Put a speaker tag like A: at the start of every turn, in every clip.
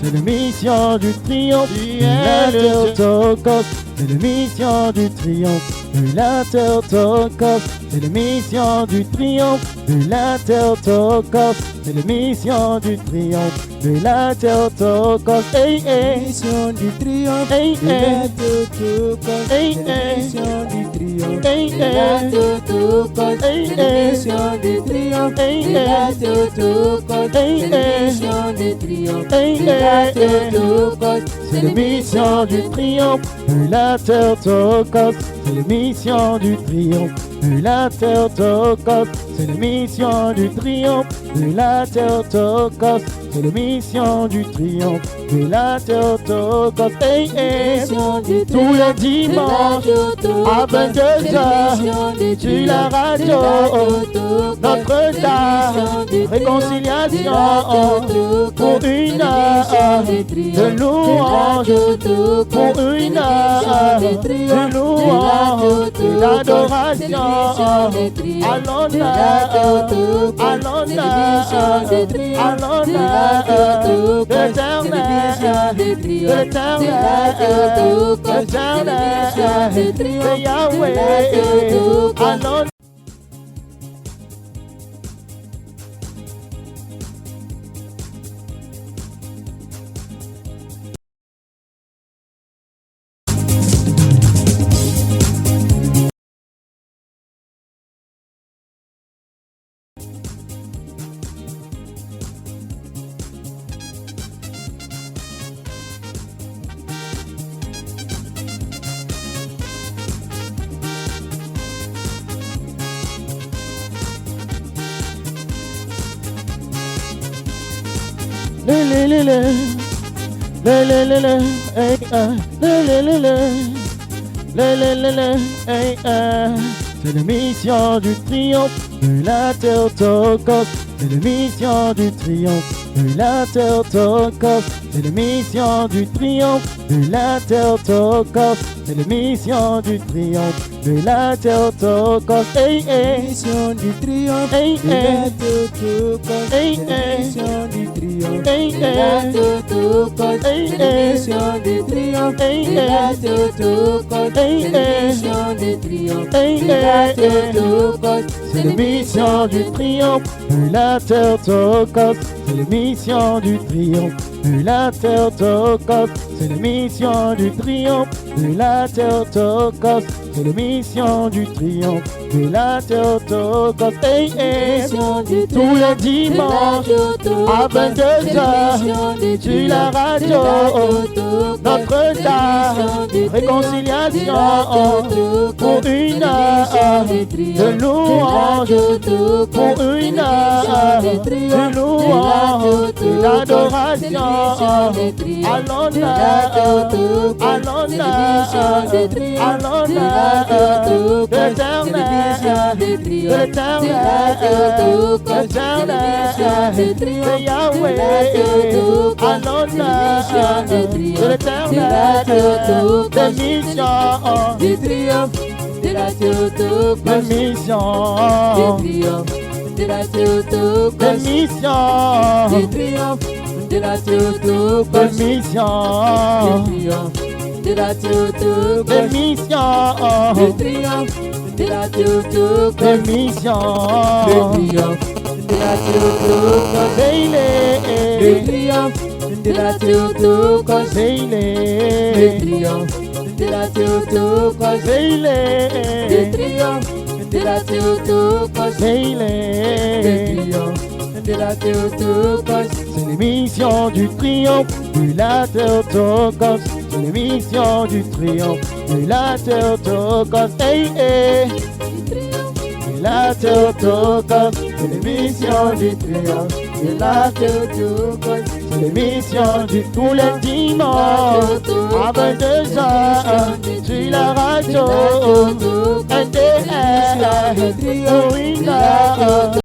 A: C'est l'émission du triomphe de la Théotokos. C'est l'émission du triomphe de la Théotokos. C'est l'émission du triomphe de la Théotokos. C'est l'émission du triomphe de la Théotokos.
B: L'émission du triomphe de la Théotokos. C'est l'émission du triomphe de la Théotokos. C'est l'émission du triomphe de la Théotokos. C'est l'émission du triomphe de la Théotokos.
A: C'est l'émission du triomphe de la Théotokos. C'est l'émission du triomphe de la Théotokos. C'est l'émission du triomphe de la Théotokos. C'est l'émission du triomphe de la Théotokos. Tous les dimanches à 22h sur la radio, Notre-Dame, réconciliation pour une heure de louange, pour une heure de louange, d'adoration à l'honneur, à l'honneur, à l'honneur, l'éternel, de Yahweh, à l'honneur. C'est l'émission du triomphe de la Théotokos. C'est l'émission du triomphe de la Théotokos. C'est l'émission du triomphe de la Théotokos. C'est l'émission du triomphe de la Théotokos.
B: L'émission du triomphe de la Théotokos. C'est l'émission du triomphe de la Théotokos. C'est l'émission du triomphe de la Théotokos. C'est l'émission du triomphe de la Théotokos.
A: C'est l'émission du triomphe de la Théotokos. C'est l'émission du triomphe de la Théotokos. C'est l'émission du triomphe de la Théotokos. C'est l'émission du triomphe de la Théotokos. Tous les dimanches à 22h sur la radio, Notre-Dame, réconciliation pour une heure de louange, pour une heure de louange, d'adoration à l'honneur, à l'honneur, à l'honneur, l'éternel, de Yahweh, à l'honneur, l'éternel, de mission,
B: du triomphe de la Théotokos.
A: de mission,
B: de la Théotokos.
A: de mission,
B: Du triomphe de la Théotokos.
A: de mission,
B: de la Théotokos.
A: de mission,
B: Du triomphe de la Théotokos.
A: de mission,
B: de la Théotokos. Du triomphe de la Théotokos. Du triomphe de la Théotokos. Du triomphe de la Théotokos. Du triomphe de la Théotokos.
A: C'est l'émission du triomphe de la Théotokos. C'est l'émission du triomphe de la Théotokos. De la Théotokos. C'est l'émission du triomphe de la Théotokos. C'est l'émission du tous les dimanches à 22h sur la radio NDR pour une heure.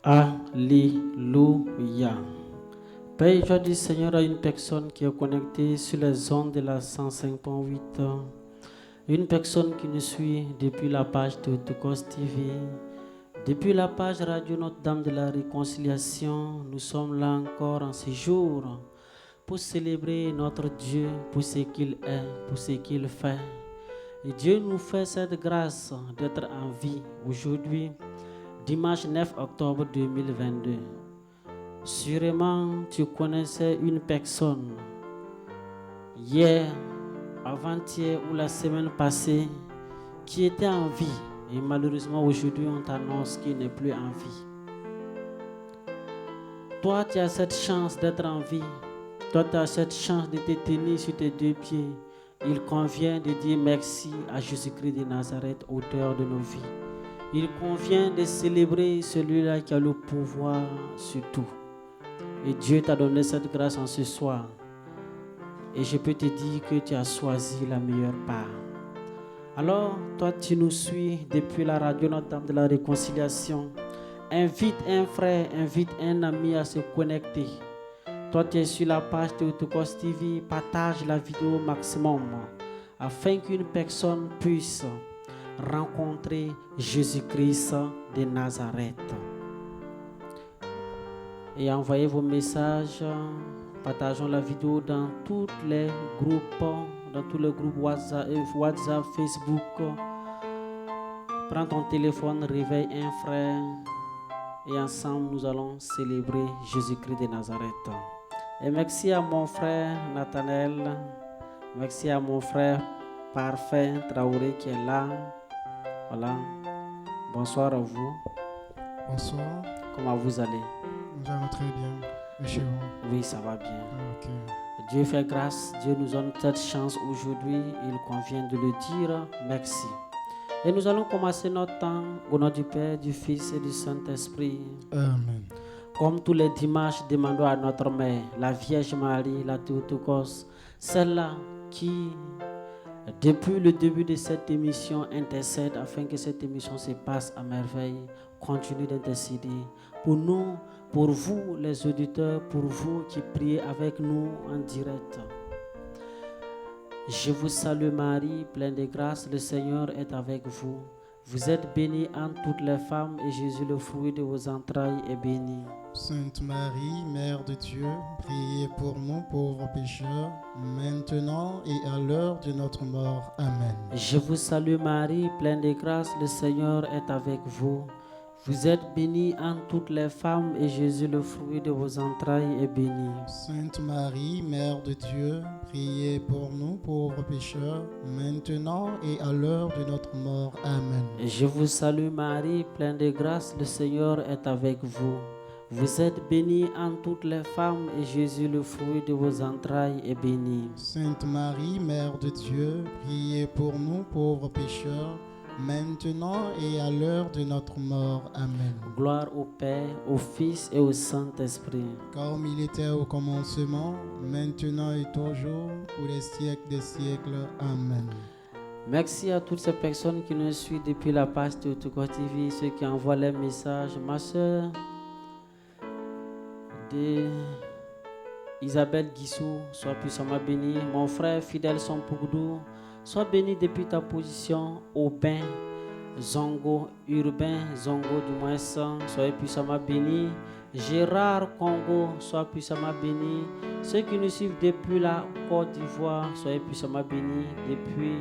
C: Alléluia. Père, je dis Seigneur à une personne qui est connectée sur les ondes de la 105.8, une personne qui nous suit depuis la page de Théotokos TV, depuis la page Radio Notre-Dame de la Réconciliation. Nous sommes là encore en ce jour pour célébrer notre Dieu pour ce qu'il est, pour ce qu'il fait. Et Dieu nous fait cette grâce d'être en vie aujourd'hui, dimanche 9 octobre 2022. Sûrement, tu connaissais une personne hier, avant-hier ou la semaine passée qui était en vie et malheureusement aujourd'hui on t'annonce qu'il n'est plus en vie. Toi, tu as cette chance d'être en vie. Toi, tu as cette chance de te tenir sur tes deux pieds. Il convient de dire merci à Jésus-Christ de Nazareth, auteur de nos vies. Il convient de célébrer celui-là qui a le pouvoir sur tout. Et Dieu t'a donné cette grâce en ce soir. Et je peux te dire que tu as choisi la meilleure part. Alors, toi, tu nous suis depuis la radio Notre-Dame de la Réconciliation. Invite un frère, invite un ami à se connecter. Toi, tu es sur la page de Théotokos TV. Partage la vidéo au maximum afin qu'une personne puisse rencontrer Jésus-Christ de Nazareth. Et envoyez vos messages, partageons la vidéo dans tous les groupes, WhatsApp, Facebook. Prends ton téléphone, réveille un frère et ensemble nous allons célébrer Jésus-Christ de Nazareth. Et merci à mon frère Nathanaël, merci à mon frère Parfait Traoré qui est là. Voilà. Bonsoir à vous.
B: Bonsoir.
C: Comment vous allez?
B: Nous allons très bien. Et chez vous?
C: Oui, ça va bien.
B: Ok.
C: Dieu fait grâce, Dieu nous donne cette chance aujourd'hui, il convient de le dire, merci. Et nous allons commencer notre temps au nom du Père, du Fils et du Saint-Esprit.
B: Amen.
C: Comme tous les dimanches, demandons à notre Mère, la Vierge Marie, la Théotokos, celle-là qui, depuis le début de cette émission, intercède afin que cette émission se passe à merveille. Continue d'intercéder pour nous, pour vous les auditeurs, pour vous qui priez avec nous en direct. Je vous salue Marie, pleine de grâce, le Seigneur est avec vous. Vous êtes bénie entre toutes les femmes et Jésus, le fruit de vos entrailles, est béni.
B: Sainte Marie, Mère de Dieu, priez pour nous pauvres pécheurs, maintenant et à l'heure de notre mort. Amen.
C: Je vous salue Marie, pleine de grâce, le Seigneur est avec vous. Vous êtes bénie entre toutes les femmes et Jésus, le fruit de vos entrailles, est béni.
B: Sainte Marie, Mère de Dieu, priez pour nous pauvres pécheurs, maintenant et à l'heure de notre mort. Amen.
C: Je vous salue Marie, pleine de grâce, le Seigneur est avec vous. Vous êtes bénie entre toutes les femmes et Jésus, le fruit de vos entrailles, est béni.
B: Sainte Marie, Mère de Dieu, priez pour nous pauvres pécheurs, maintenant et à l'heure de notre mort. Amen.
C: Gloire au Père, au Fils et au Saint-Esprit.
B: Comme il était au commencement, maintenant et toujours, pour les siècles des siècles. Amen.
C: Merci à toutes ces personnes qui nous suivent depuis la page de Théotokos TV, ceux qui envoient les messages. Ma soeur Isabelle Guissou, sois puissamment bénie. Mon frère fidèle Sompougdou, sois béni depuis ta position. Aubin Zongo, Urbain Zongo du moins, soyez puissamment béni. Gérard Congo, sois puissamment béni. Ceux qui nous suivent depuis la Côte d'Ivoire, soyez puissamment bénis. Depuis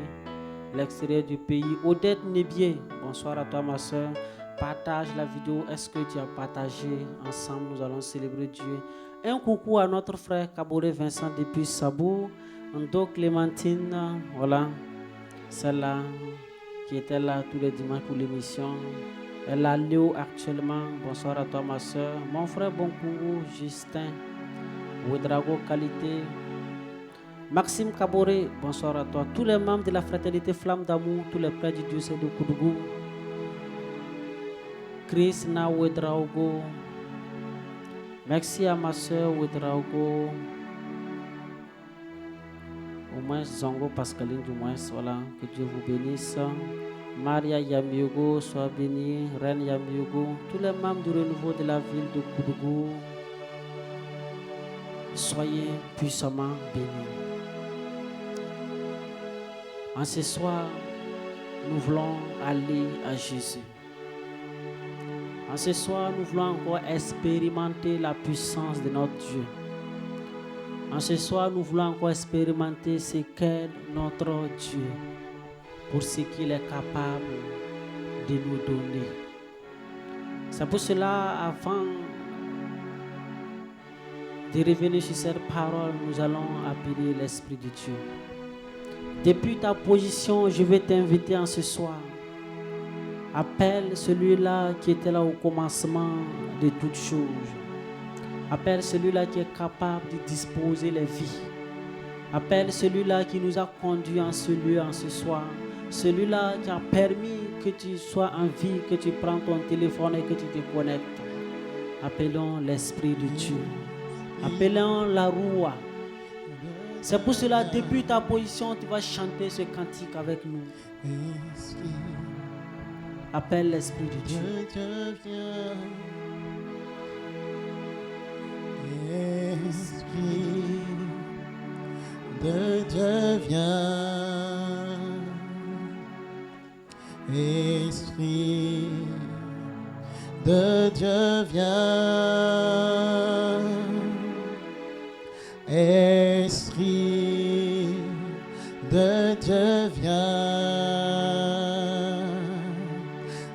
C: l'extérieur du pays, Odette Nébier, bonsoir à toi ma soeur. Partage la vidéo. Est-ce que tu as partagé? Ensemble, nous allons célébrer Dieu. Un coucou à notre frère Kaboré Vincent depuis Sabou. Ndo Clémentine, voilà, celle-là qui était là tous les dimanches pour l'émission. Elle a Léo actuellement. Bonsoir à toi ma soeur. Mon frère Bonkourou, Justin, Ouedrago Qualité, Maxime Kaboré, bonsoir à toi. Tous les membres de la fraternité Flamme d'amour, tous les prêtres du diocèse de Koudougou. Chris Na Ouedraogo. Merci à ma soeur Ouedraogo. Au moins Zongo Pascaline du moins, voilà, que Dieu vous bénisse. Maria Yamiogo, sois bénie. Reine Yamiogo, tous les membres du renouveau de la ville de Koudougou. Soyez puissamment bénis. En ce soir, nous voulons aller à Jésus. En ce soir, nous voulons encore expérimenter la puissance de notre Dieu. En ce soir, nous voulons encore expérimenter ce qu'est notre Dieu pour ce qu'il est capable de nous donner. C'est pour cela, avant de revenir sur cette parole, nous allons appeler l'Esprit de Dieu. Depuis ta position, je vais t'inviter en ce soir. Appelle celui-là qui était là au commencement de toutes choses. Appelle celui-là qui est capable de disposer les vies. Appelle celui-là qui nous a conduits en ce lieu, en ce soir. Celui-là qui a permis que tu sois en vie, que tu prends ton téléphone et que tu te connectes. Appelons l'Esprit de Dieu. Appelons la Roua. C'est pour cela, depuis ta position, tu vas chanter ce cantique avec nous. Appelle l'Esprit de Dieu.
A: Esprit de Dieu viens. Esprit de Dieu viens. Esprit de Dieu viens.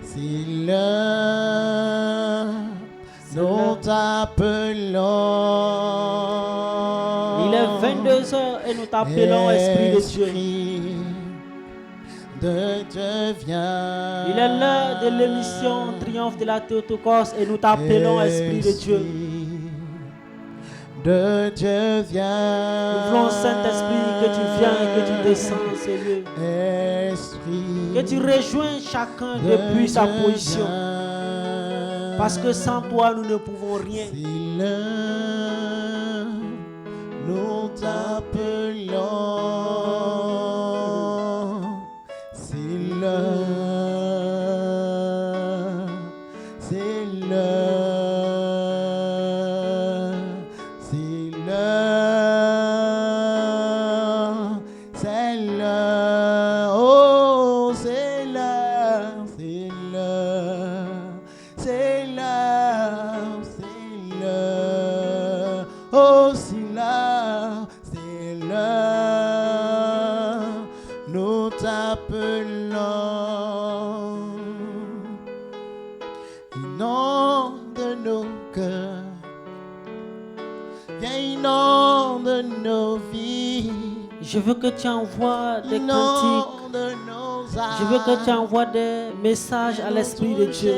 A: Si l'heure nous t'appelons.
C: Il est 22h et nous t'appelons Esprit de Dieu.
A: De Dieu viens.
C: Il est l'heure de l'émission Triomphe de la Théotokos et nous t'appelons Esprit de Dieu.
A: De Dieu viens.
C: Nous voulons, Saint-Esprit, que tu viens et que tu descends en ces lieux.
A: Esprit
C: Que tu rejoins chacun depuis sa position. Parce que sans toi, nous ne pouvons rien.
A: Si l'heure nous t'appelons. Si l'heure, c'est l'heure. Si l'heure, c'est l'heure. Oh, c'est l'heure, c'est l'heure. C'est l'heure, c'est l'heure. Oh, c'est l'heure, c'est l'heure. Nous t'appelons. Inonde nos cœurs. Viens, inonde nos vies.
C: Je veux que tu envoies des cantiques.
A: Inonde nos âmes.
C: Je veux que tu envoies des messages à l'Esprit de Dieu.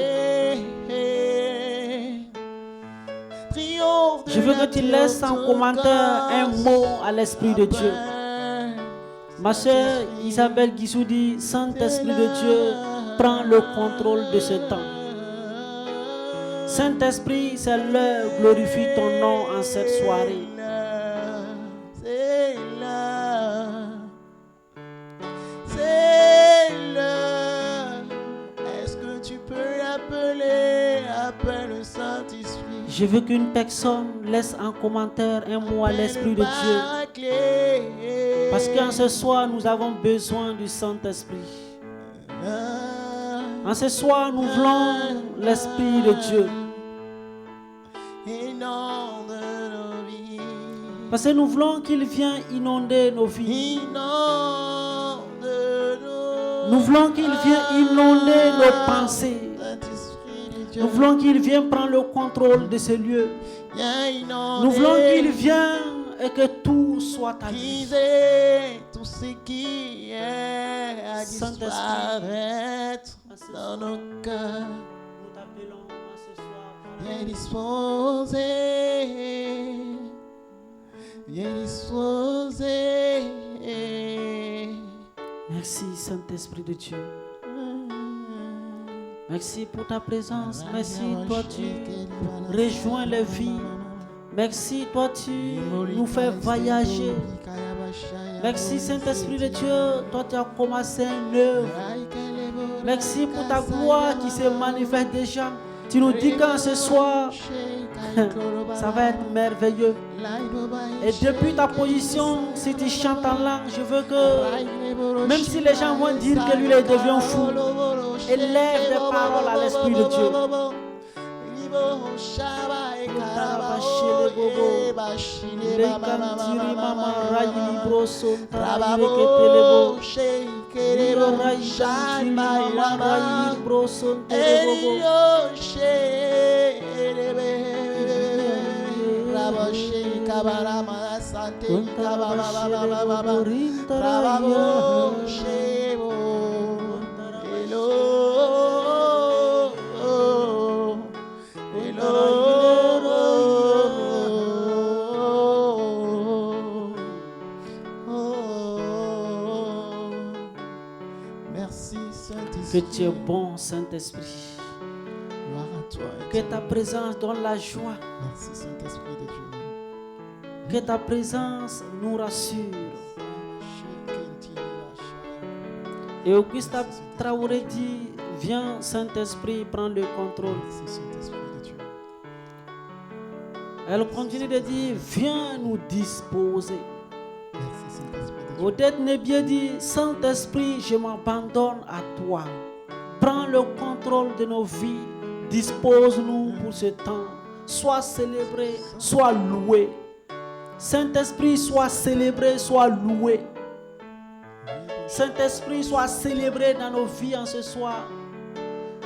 C: Je veux que tu laisses en commentaire un mot à l'Esprit de Dieu. Ma soeur Isabelle Guissou dit, Saint-Esprit de Dieu, prends le contrôle de ce temps. Saint-Esprit, c'est l'heure, glorifie ton nom en cette soirée.
A: C'est l'heure. C'est l'heure. Est-ce que tu peux appeler, appelle le Saint-Esprit.
C: Je veux qu'une personne laisse en commentaire un mot à l'Esprit de Dieu. Parce qu'en ce soir, nous avons besoin du Saint-Esprit. En ce soir, nous voulons l'Esprit de Dieu. Parce que nous voulons qu'il vienne inonder nos vies. Nous voulons qu'il vienne inonder nos pensées. Nous voulons qu'il vienne prendre le contrôle de ce lieu. Nous voulons qu'il vienne et que tout soit à lui.
A: Tout ce qui est à disparaître dans nos cœurs.
C: Nous t'appelons à ce soir.
A: Viens disposer. Viens disposer.
C: Merci Saint-Esprit de Dieu. Merci pour ta présence. Merci, toi tu rejoins les vies. Merci, toi tu nous fais voyager. Merci Saint-Esprit de Dieu, toi tu as commencé une œuvre. Merci pour ta gloire qui se manifeste déjà. Tu nous dis qu'en ce soir, Ça va être merveilleux. Et depuis ta position, si tu chantes en langue, je veux que, même si les gens vont dire que lui il devient fou, élève des paroles à l'Esprit de Dieu. Que tu es bon, Saint-Esprit.
A: Gloire à toi.
C: Que ta présence donne la joie.
A: Merci, Saint-Esprit de Dieu.
C: Que ta présence nous rassure. Et Auguste Traoré dit, viens Saint-Esprit, prends le contrôle.
A: Merci, Saint-Esprit de Dieu.
C: Elle continue de dire, viens nous disposer.
A: Merci, Saint-Esprit de Dieu.
C: Odette Nebié dit, Saint-Esprit, je m'abandonne à toi. Prends le contrôle de nos vies. Dispose-nous pour ce temps. Sois célébré, sois loué. Saint-Esprit, sois célébré, sois loué. Saint-Esprit, sois célébré dans nos vies en ce soir.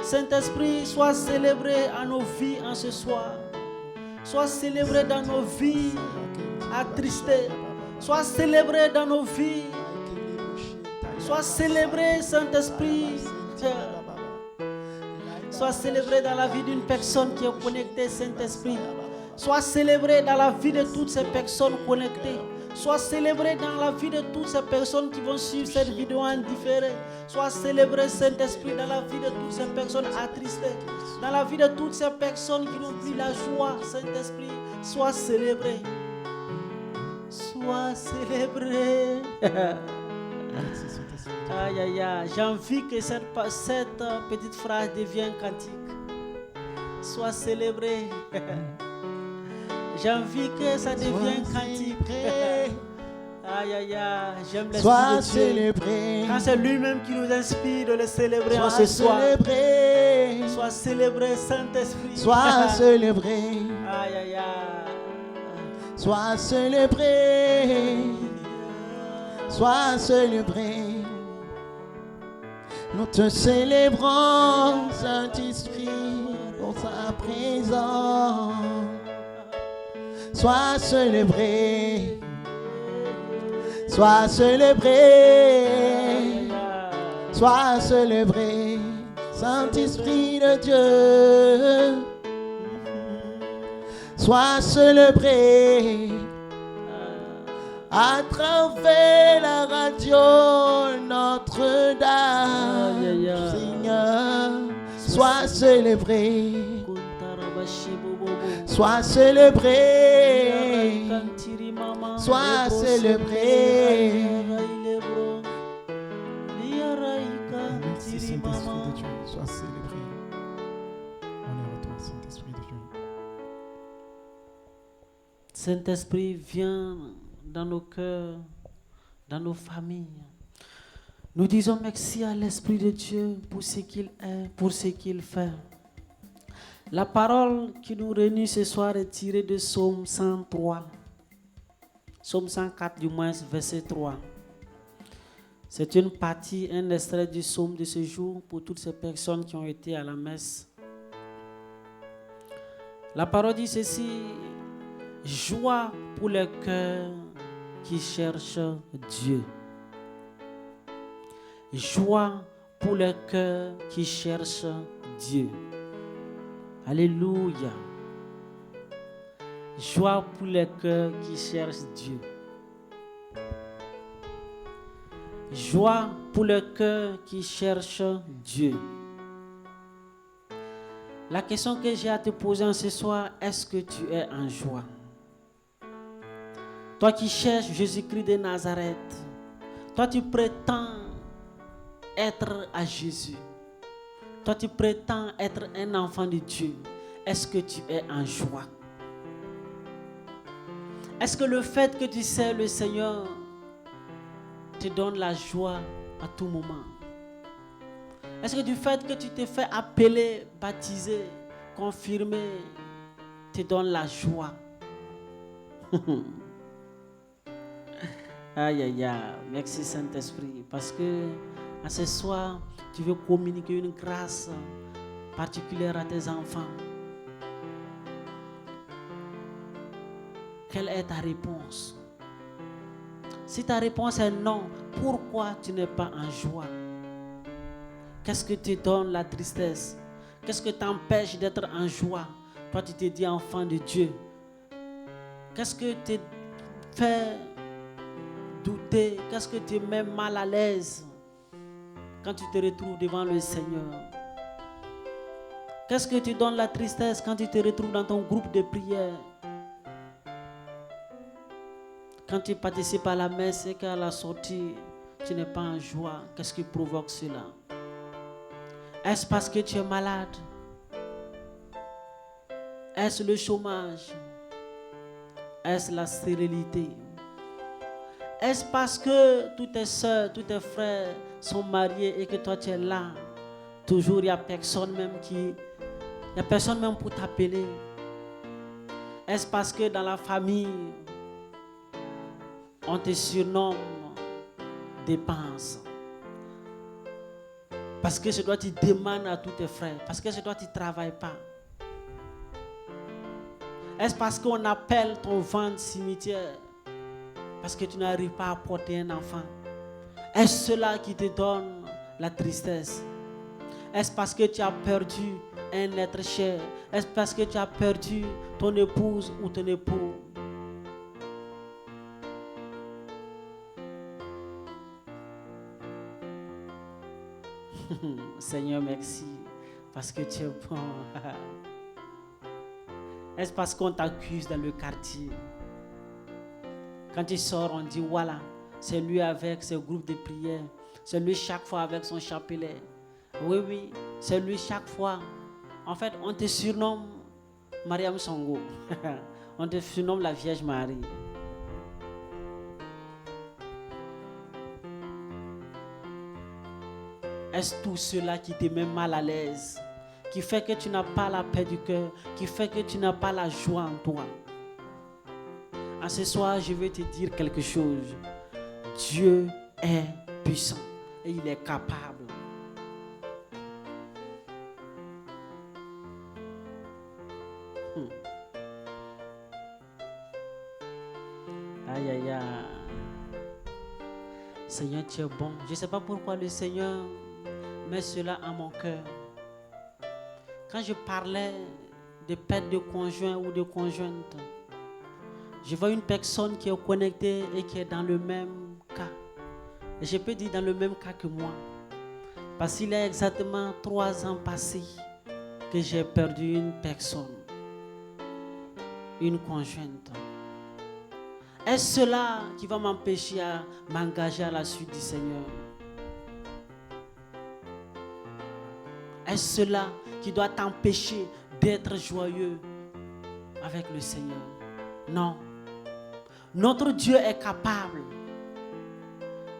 C: Saint-Esprit, sois célébré en nos vies en ce soir. Sois célébré dans nos vies attristées. Sois célébré dans nos vies. Sois célébré, Saint-Esprit. Sois célébré dans la vie d'une personne qui est connectée, Saint-Esprit. Sois célébré dans la vie de toutes ces personnes connectées. Sois célébré dans la vie de toutes ces personnes qui vont suivre cette vidéo en différé. Sois célébré, Saint-Esprit, dans la vie de toutes ces personnes attristées. Dans la vie de toutes ces personnes qui n'ont plus la joie, Saint-Esprit. Sois célébré. Sois célébré. Aïe, aïe, aïe. J'ai envie que cette petite phrase devienne cantique. Sois célébré. J'ai envie que ça devienne cantique. Aïe, aïe, aïe. J'aime l'Esprit
A: Sois
C: de Dieu.
A: célébré.
C: Quand c'est lui-même qui nous inspire de le célébrer en
A: Sois
C: ce soir.
A: célébré.
C: Sois célébré, Saint-Esprit.
A: Sois célébré.
C: Aïe, aïe, aïe.
A: Sois célébré. Sois célébré. Nous te célébrons, Saint-Esprit, pour ta présence. Sois célébré. Sois célébré. Sois célébré, Saint-Esprit de Dieu. Sois célébré à travers la radio Notre-Dame.
C: Aïe, aïe, aïe.
A: Seigneur, sois célébré. Sois célébré. Sois célébré. Merci, Saint-Esprit de Dieu. Sois célébré. Honneur à toi, Saint-Esprit de Dieu.
C: Saint-Esprit, viens dans nos cœurs, dans nos familles. Nous disons merci à l'Esprit de Dieu pour ce qu'il est, pour ce qu'il fait. La parole qui nous réunit ce soir est tirée de Psaume 103. Psaume 104 du moins, verset 3. C'est une partie, un extrait du psaume de ce jour pour toutes ces personnes qui ont été à la messe. La parole dit ceci: joie pour les cœurs qui cherchent Dieu. Joie pour les cœurs qui cherchent Dieu. Alléluia. Joie pour les cœurs qui cherchent Dieu. Joie pour les cœurs qui cherchent Dieu. La question que j'ai à te poser en ce soir, est-ce que tu es en joie? Toi qui cherches Jésus-Christ de Nazareth, toi tu prétends être à Jésus. Toi tu prétends être un enfant de Dieu. Est-ce que tu es en joie? Est-ce que le fait que tu sais le Seigneur te donne la joie à tout moment? Est-ce que du fait que tu t'es fait appeler, baptiser, confirmer, te donne la joie? Aïe, aïe, aïe. Merci Saint-Esprit. Parce que à ce soir, tu veux communiquer une grâce particulière à tes enfants. Quelle est ta réponse? Si ta réponse est non, pourquoi tu n'es pas en joie? Qu'est-ce que te donne la tristesse? Qu'est-ce que t'empêche d'être en joie? Toi, tu te dis enfant de Dieu. Qu'est-ce que te fait douter? Qu'est-ce que te met mal à l'aise quand tu te retrouves devant le Seigneur? Qu'est-ce que te donne la tristesse quand tu te retrouves dans ton groupe de prière? Quand tu participes à la messe et qu'à la sortie, tu n'es pas en joie, qu'est-ce qui provoque cela? Est-ce parce que tu es malade? Est-ce le chômage? Est-ce la stérilité? Est-ce parce que tous tes soeurs, tous tes frères sont mariés et que toi tu es là? Toujours il n'y a personne même pour t'appeler. Est-ce parce que dans la famille, on te surnomme dépense? Parce que c'est toi qui demandes à tous tes frères. Parce que c'est toi qui ne travailles pas. Est-ce parce qu'on appelle ton ventre cimetière? Parce que tu n'arrives pas à porter un enfant? Est-ce cela qui te donne la tristesse? Est-ce parce que tu as perdu un être cher? Est-ce parce que tu as perdu ton épouse ou ton époux? Seigneur, merci parce que tu es bon. Est-ce parce qu'on t'accuse dans le quartier? Quand tu sors, on dit voilà, c'est lui avec ses groupes de prière, c'est lui chaque fois avec son chapelet. Oui, c'est lui chaque fois. En fait, on te surnomme Mariam Songo. On te surnomme la Vierge Marie. Est-ce tout cela qui te met mal à l'aise, qui fait que tu n'as pas la paix du cœur, qui fait que tu n'as pas la joie en toi? En ce soir, je vais te dire quelque chose. Dieu est puissant et il est capable. Aïe, aïe, aïe. Seigneur, tu es bon. Je ne sais pas pourquoi le Seigneur met cela à mon cœur. Quand je parlais de perte de conjoint ou de conjointe, je vois une personne qui est connectée et qui est dans le même cas. Et je peux dire dans le même cas que moi. Parce qu'il y a exactement 3 ans passés que j'ai perdu une personne, une conjointe. Est-ce cela qui va m'empêcher à m'engager à la suite du Seigneur? Est-ce cela qui doit t'empêcher d'être joyeux avec le Seigneur? Non. Notre Dieu est capable.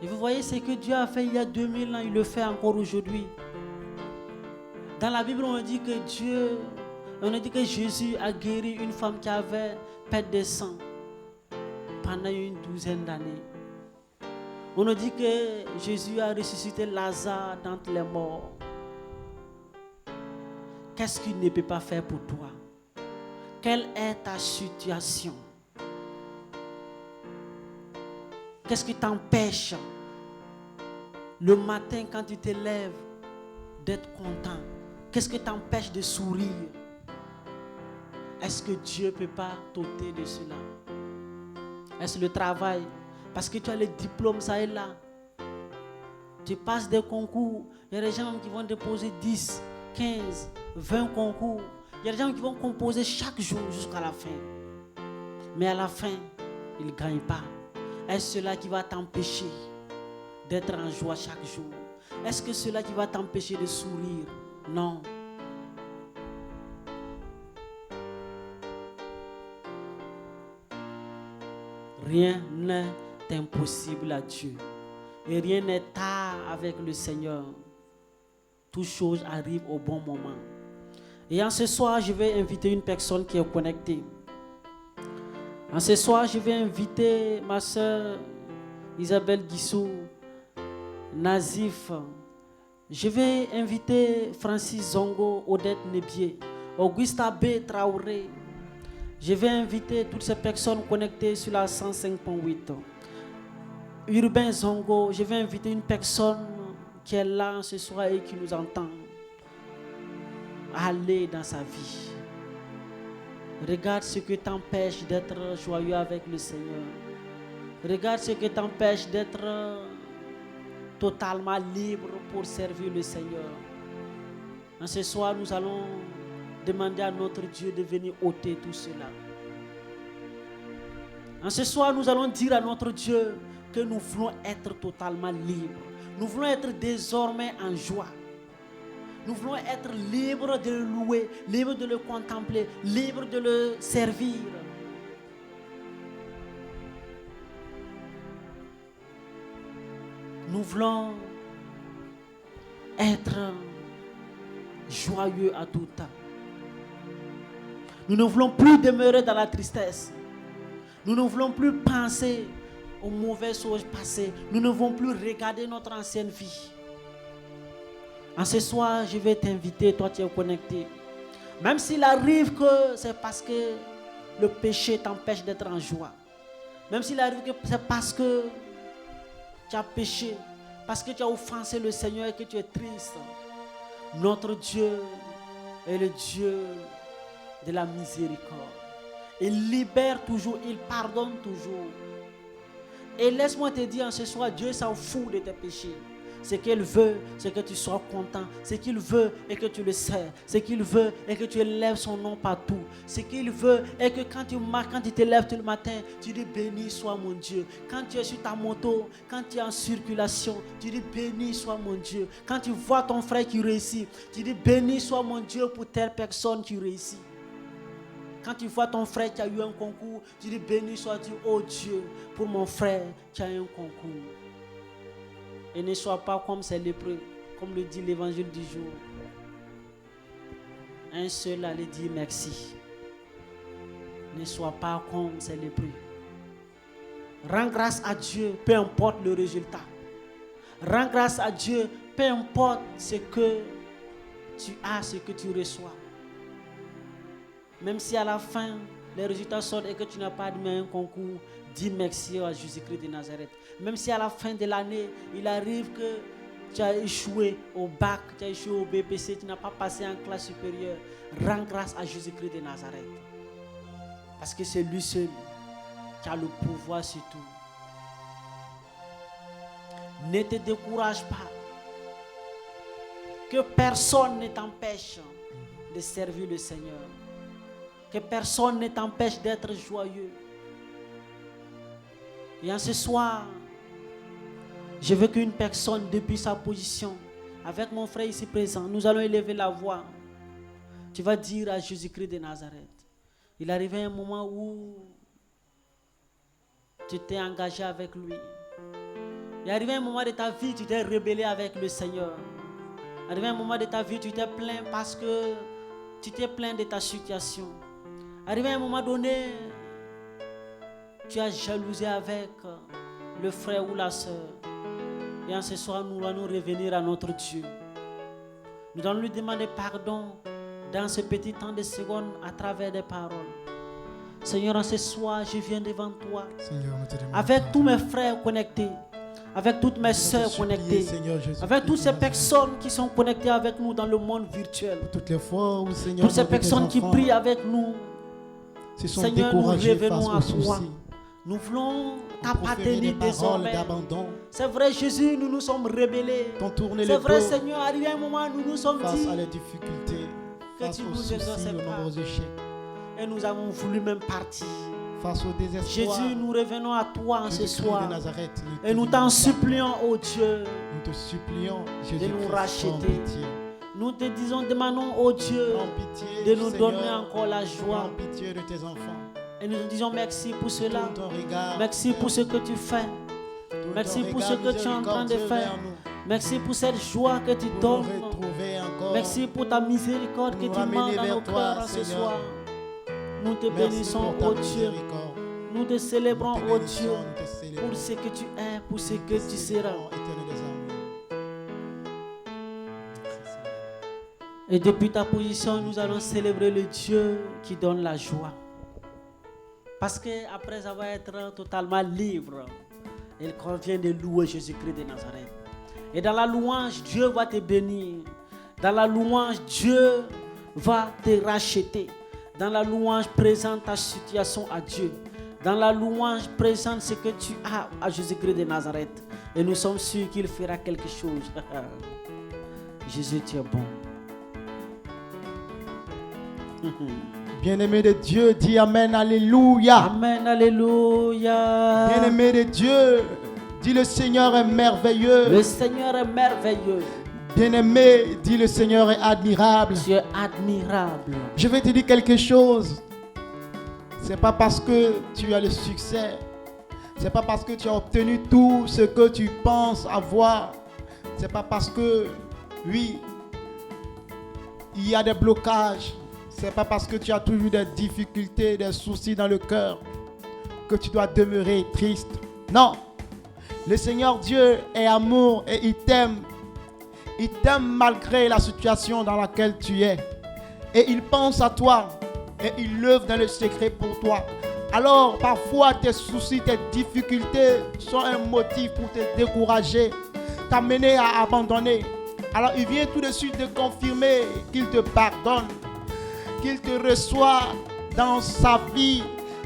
C: Et vous voyez ce que Dieu a fait il y a 2000 ans, il le fait encore aujourd'hui. Dans la Bible, on dit que Jésus a guéri une femme qui avait perte de sang pendant une 12aine d'années. On nous dit que Jésus a ressuscité Lazare d'entre les morts. Qu'est-ce qu'il ne peut pas faire pour toi? Quelle est ta situation? Qu'est-ce qui t'empêche le matin quand tu te lèves d'être content? Qu'est-ce qui t'empêche de sourire? Est-ce que Dieu ne peut pas t'ôter de cela? Est-ce le travail? Parce que tu as le diplôme, ça est là. Tu passes des concours. Il y a des gens qui vont déposer 10, 15, 20 concours. Il y a des gens qui vont composer chaque jour jusqu'à la fin. Mais à la fin, ils ne gagnent pas. Est-ce cela qui va t'empêcher d'être en joie chaque jour? Est-ce que cela qui va t'empêcher de sourire? Non. Rien n'est impossible à Dieu. Et rien n'est tard avec le Seigneur. Toutes choses arrivent au bon moment. Et en ce soir, je vais inviter une personne qui est connectée. En ce soir, je vais inviter ma soeur Isabelle Guissou, Nazif. Je vais inviter Francis Zongo, Odette Nebier, Augusta B. Traoré. Je vais inviter toutes ces personnes connectées sur la 105.8. Urbain Zongo, je vais inviter une personne qui est là ce soir et qui nous entend. Aller dans sa vie. Regarde ce que t'empêche d'être joyeux avec le Seigneur. Regarde ce que t'empêche d'être totalement libre pour servir le Seigneur. En ce soir, nous allons demander à notre Dieu de venir ôter tout cela. En ce soir, nous allons dire à notre Dieu que nous voulons être totalement libres. Nous voulons être désormais en joie. Nous voulons être libres de le louer, libres de le contempler, libres de le servir. Nous voulons être joyeux à tout temps. Nous ne voulons plus demeurer dans la tristesse. Nous ne voulons plus penser aux mauvaises choses passées. Nous ne voulons plus regarder notre ancienne vie. En ce soir, je vais t'inviter, toi tu es connecté. Même s'il arrive que c'est parce que le péché t'empêche d'être en joie. Même s'il arrive que c'est parce que tu as péché, parce que tu as offensé le Seigneur et que tu es triste. Notre Dieu est le Dieu de la miséricorde. Il libère toujours, il pardonne toujours. Et laisse-moi te dire en ce soir, Dieu s'en fout de tes péchés. Ce qu'il veut, c'est que tu sois content. Ce qu'il veut est que tu le sers. Ce qu'il veut est que tu élèves son nom partout. Ce qu'il veut est que quand tu marches, quand tu te lèves tout le matin, tu dis béni soit mon Dieu. Quand tu es sur ta moto, quand tu es en circulation, tu dis béni soit mon Dieu. Quand tu vois ton frère qui réussit, tu dis béni soit mon Dieu pour telle personne qui réussit. Quand tu vois ton frère qui a eu un concours, tu dis béni soit Dieu, oh Dieu, pour mon frère qui a eu un concours. Et ne sois pas comme ces lépreux, comme le dit l'évangile du jour. Un seul allait dire merci. Ne sois pas comme ces lépreux. Rends grâce à Dieu, peu importe le résultat. Rends grâce à Dieu, peu importe ce que tu as, ce que tu reçois. Même si à la fin, les résultats sortent et que tu n'as pas admis un concours, dis merci à Jésus-Christ de Nazareth. Même si à la fin de l'année, il arrive que tu as échoué au bac, tu as échoué au BPC, tu n'as pas passé en classe supérieure, rends grâce à Jésus-Christ de Nazareth. Parce que c'est lui seul qui a le pouvoir sur tout. Ne te décourage pas. Que personne ne t'empêche de servir le Seigneur. Que personne ne t'empêche d'être joyeux. Et en ce soir, je veux qu'une personne, depuis sa position, avec mon frère ici présent, nous allons élever la voix. Tu vas dire à Jésus-Christ de Nazareth. Il arrivait un moment où tu t'es engagé avec lui. Il arrivait un moment de ta vie, tu t'es rebellé avec le Seigneur. Il arrivait un moment de ta vie, tu t'es plaint parce que tu t'es plaint de ta situation. Arrivé à un moment donné, tu as jalousé avec le frère ou la soeur. Et en ce soir, nous allons revenir à notre Dieu. Nous allons lui demander pardon dans ce petit temps de secondes à travers des paroles. Seigneur, en ce soir, je viens devant toi.
B: Seigneur,
C: avec tous mes frères connectés, avec toutes mes soeurs connectées, avec toutes ces personnes qui sont connectées avec nous dans le monde virtuel.
B: Toutes les fois où, Seigneur,
C: toutes ces personnes qui prient avec nous. Seigneur, nous revenons à toi. Nous voulons t'appartenir désormais. C'est vrai, Jésus, nous nous sommes rebellés. C'est vrai, Seigneur, arrivé un moment, nous nous sommes dit
B: face à les difficultés,
C: que tu nous exauces pas. Et nous avons voulu même partir.
B: Face au désespoir,
C: Jésus, nous revenons à toi ce soir. Et nous t'en supplions, oh Dieu,
B: nous te supplions,
C: de nous racheter. Nous te disons, demandons, oh Dieu, de nous donner encore la joie.
B: Prends pitié de tes enfants.
C: Et nous disons merci pour cela.
A: Tourne ton regard
C: Merci pour ce que tu fais.
A: Tourne
C: Merci
A: ton
C: pour ce
A: regard
C: que tu es en train de
A: miséricordieux
C: faire.
A: vers nous,
C: Merci pour cette joie que tu
A: pour
C: donnes.
A: nous retrouver encore.
C: Merci pour ta miséricorde que
A: Nous
C: tu
A: ramener
C: demandes dans
A: vers
C: nos
A: toi,
C: cœurs en ce
A: Seigneur.
C: soir. Nous te
A: Merci
C: bénissons,
A: pour ta
C: oh Dieu.
A: miséricorde.
C: Nous te célébrons,
A: Nous te
C: oh
A: bénissons,
C: Dieu,
A: nous te célébrons.
C: pour ce que tu es, pour ce que tu seras.
A: Éternel des armées.
C: Et depuis ta position, nous allons célébrer le Dieu qui donne la joie. Parce qu'après avoir été totalement libre, il convient de louer Jésus-Christ de Nazareth. Et dans la louange, Dieu va te bénir. Dans la louange, Dieu va te racheter. Dans la louange, présente ta situation à Dieu. Dans la louange, présente ce que tu as à Jésus-Christ de Nazareth. Et nous sommes sûrs qu'il fera quelque chose. Jésus, tu es bon.
A: Bien-aimé de Dieu, dis Amen, Alléluia.
C: Amen, alléluia.
A: Bien-aimé de Dieu, dis le Seigneur est merveilleux.
C: Le Seigneur est merveilleux.
A: Bien-aimé, dis le Seigneur est admirable.
C: Tu es admirable.
A: Je vais te dire quelque chose. C'est pas parce que tu as le succès, c'est pas parce que tu as obtenu tout ce que tu penses avoir, c'est pas parce que, oui, il y a des blocages, c'est pas parce que tu as toujours des difficultés, des soucis dans le cœur que tu dois demeurer triste. Non, le Seigneur Dieu est amour et il t'aime. Il t'aime malgré la situation dans laquelle tu es. Et il pense à toi. Et il œuvre dans le secret pour toi. Alors, parfois, tes soucis, tes difficultés sont un motif pour te décourager, t'amener à abandonner. Alors, il vient tout de suite te confirmer qu'il te pardonne, qu'il te reçoit dans sa vie,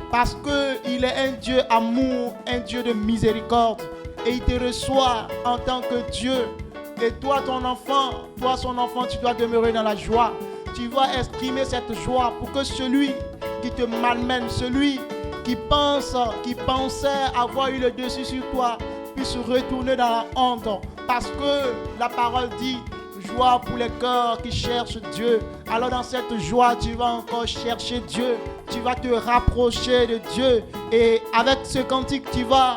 A: parce qu'il est un Dieu amour, un Dieu de miséricorde. Et il te reçoit en tant que Dieu. Et toi, ton enfant, toi, son enfant, tu dois demeurer dans la joie. Tu vas exprimer cette joie pour que celui qui te malmène, celui qui pensait avoir eu le dessus sur toi, puisse retourner dans la honte. Parce que la parole dit, joie pour les cœurs qui cherchent Dieu. Alors dans cette joie, tu vas encore chercher Dieu. Tu vas te rapprocher de Dieu. Et avec ce cantique, tu vas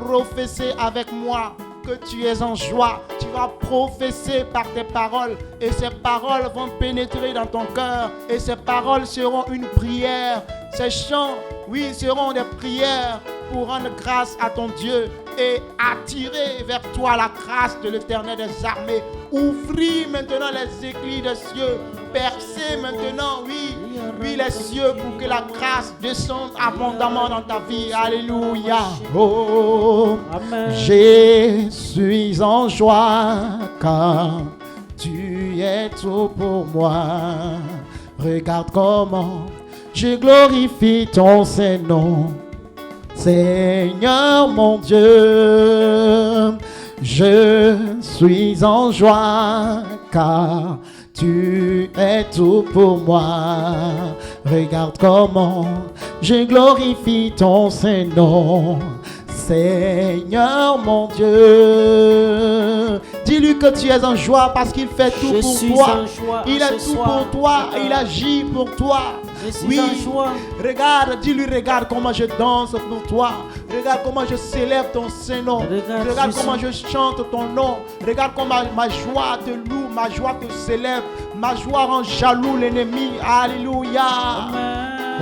A: professer avec moi que tu es en joie. Tu vas professer par tes paroles et ces paroles vont pénétrer dans ton cœur et ces paroles seront une prière. Ces chants, oui, seront des prières pour rendre grâce à ton Dieu et attirer vers toi la grâce de l'Éternel des armées. Ouvrir maintenant les éclats des cieux, percer maintenant, oui, les cieux pour que la grâce descende abondamment dans ta vie. Alléluia. Oh,
C: Amen.
A: je suis en joie car tu es tout pour moi. Regarde comment je glorifie ton Saint-Nom. Seigneur mon Dieu, je suis en joie car tu es tout pour moi. Regarde comment je glorifie ton Saint-Nom. Seigneur mon Dieu, dis-lui que tu es en joie parce qu'il fait tout pour toi. Il est tout pour toi, il agit pour toi. Oui, regarde, dis-lui, regarde comment je danse pour toi. Regarde comment je célèbre ton Saint-Nom. Regarde comment je chante ton nom. Regarde comment ma joie te loue, ma joie te célèbre. Ma joie rend jaloux l'ennemi. Alléluia.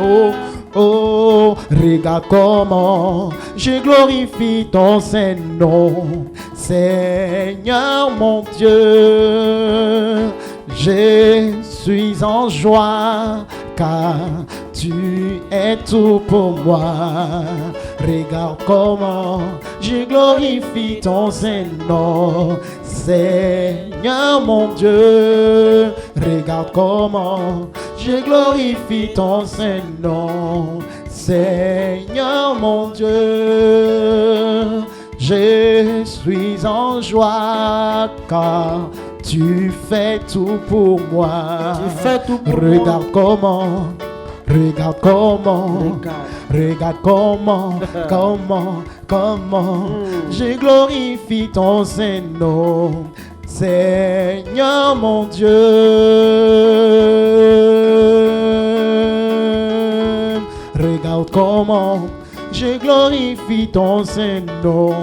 A: Oh, oh, regarde comment je glorifie ton Saint-Nom. Seigneur mon Dieu, je suis en joie car tu es tout pour moi. Regarde comment je glorifie ton Saint-Nom. Seigneur mon Dieu, regarde comment je glorifie ton Saint-Nom. Seigneur mon Dieu, je suis en joie car tu fais tout pour moi.
C: Tu fais tout pour
A: regarde moi. Comment, regarde comment, regarde comment, comment je glorifie ton Saint-Nom. Seigneur mon Dieu, regarde Regarde comment je glorifie ton Saint-Nom,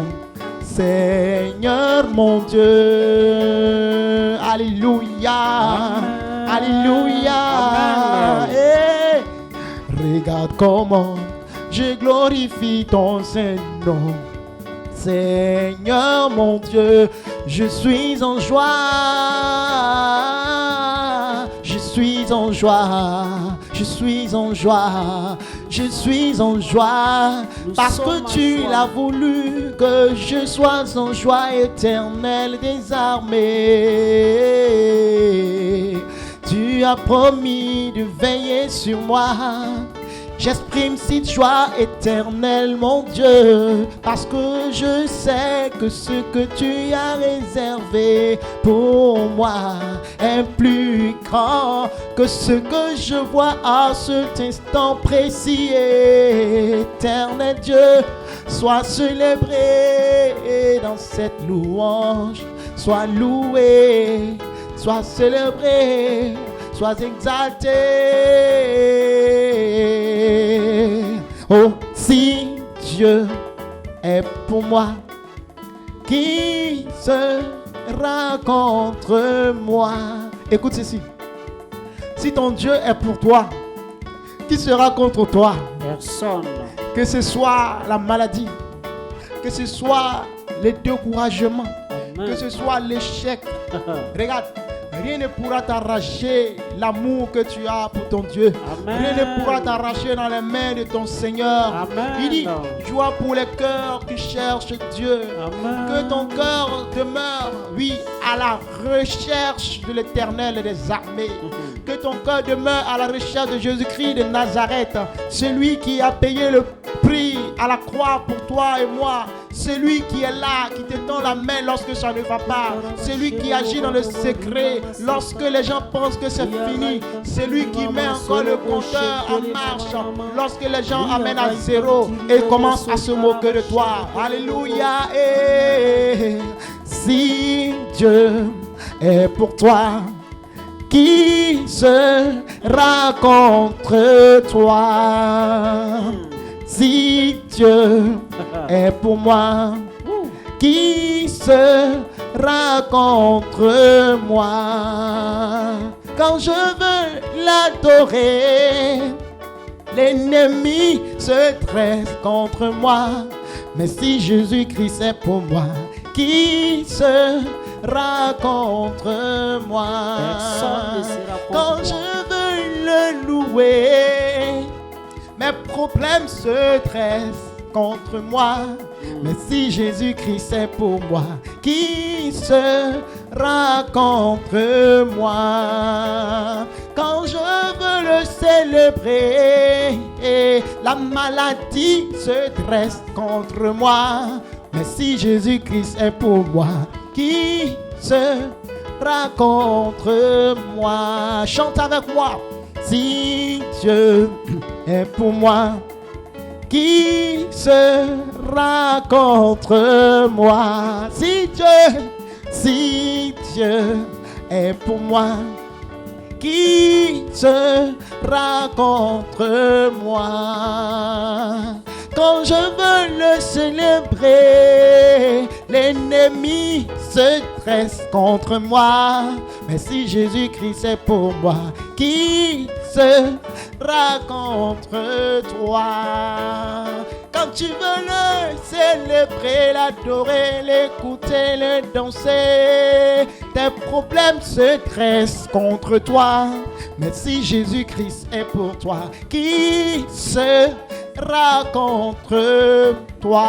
A: Seigneur mon Dieu. Alléluia.
C: Amen.
A: Alléluia.
C: Amen.
A: Hey. Regarde comment je glorifie ton Saint-Nom, Seigneur mon Dieu. Je suis en joie, je suis en joie, je suis en joie, je suis en joie, parce que tu l'as voulu que je sois en joie éternelle des armées. Tu as promis de veiller sur moi. J'exprime cette joie éternelle, mon Dieu, parce que je sais que ce que tu as réservé pour moi est plus grand que ce que je vois à cet instant précis. Éternel Dieu, sois célébré dans cette louange, sois loué, sois célébré, sois exalté. Oh, si Dieu est pour moi, qui sera contre moi? Écoute ceci. Si ton Dieu est pour toi, qui sera contre toi?
C: Personne.
A: Que ce soit la maladie, que ce soit le découragement,
C: Amen.
A: que ce soit l'échec. Regarde, rien ne pourra t'arracher l'amour que tu as pour ton Dieu.
C: Amen.
A: Rien ne pourra t'arracher dans les mains de ton Seigneur.
C: Amen.
A: Il dit, joie pour les cœurs qui cherchent Dieu.
C: Amen.
A: Que ton cœur demeure, oui, à la recherche de l'Éternel des armées. Que ton cœur demeure à la recherche de Jésus-Christ de Nazareth, celui qui a payé le prix à la croix pour toi et moi. Celui qui est là, qui te tend la main lorsque ça ne va pas. Celui qui agit dans le secret lorsque les gens pensent que c'est fini. Celui qui met encore le compteur en marche lorsque les gens amènent à zéro et commencent à se moquer de toi. Alléluia. Et si Dieu est pour toi, qui sera contre toi? Si Dieu est pour moi, qui sera contre moi? Quand je veux l'adorer, l'ennemi se dresse contre moi. Mais si Jésus-Christ est pour moi, qui sera contre moi?
C: Personne ne sera contre
A: Quand
C: moi.
A: je veux le louer, mes problèmes se dressent contre moi. Mais si Jésus-Christ est pour moi, qui sera contre moi? Quand je veux le célébrer, la maladie se dresse contre moi. Mais si Jésus-Christ est pour moi, qui sera contre moi? Chante avec moi. Si Dieu est pour moi, qui sera contre moi? Si Dieu est pour moi, qui sera contre moi? Quand je veux le célébrer, l'ennemi se dresse contre moi. Mais si Jésus-Christ est pour moi, qui sera contre toi? Quand tu veux le célébrer, l'adorer, l'écouter, le danser, tes problèmes se dressent contre toi. Mais si Jésus-Christ est pour toi, qui sera contre toi?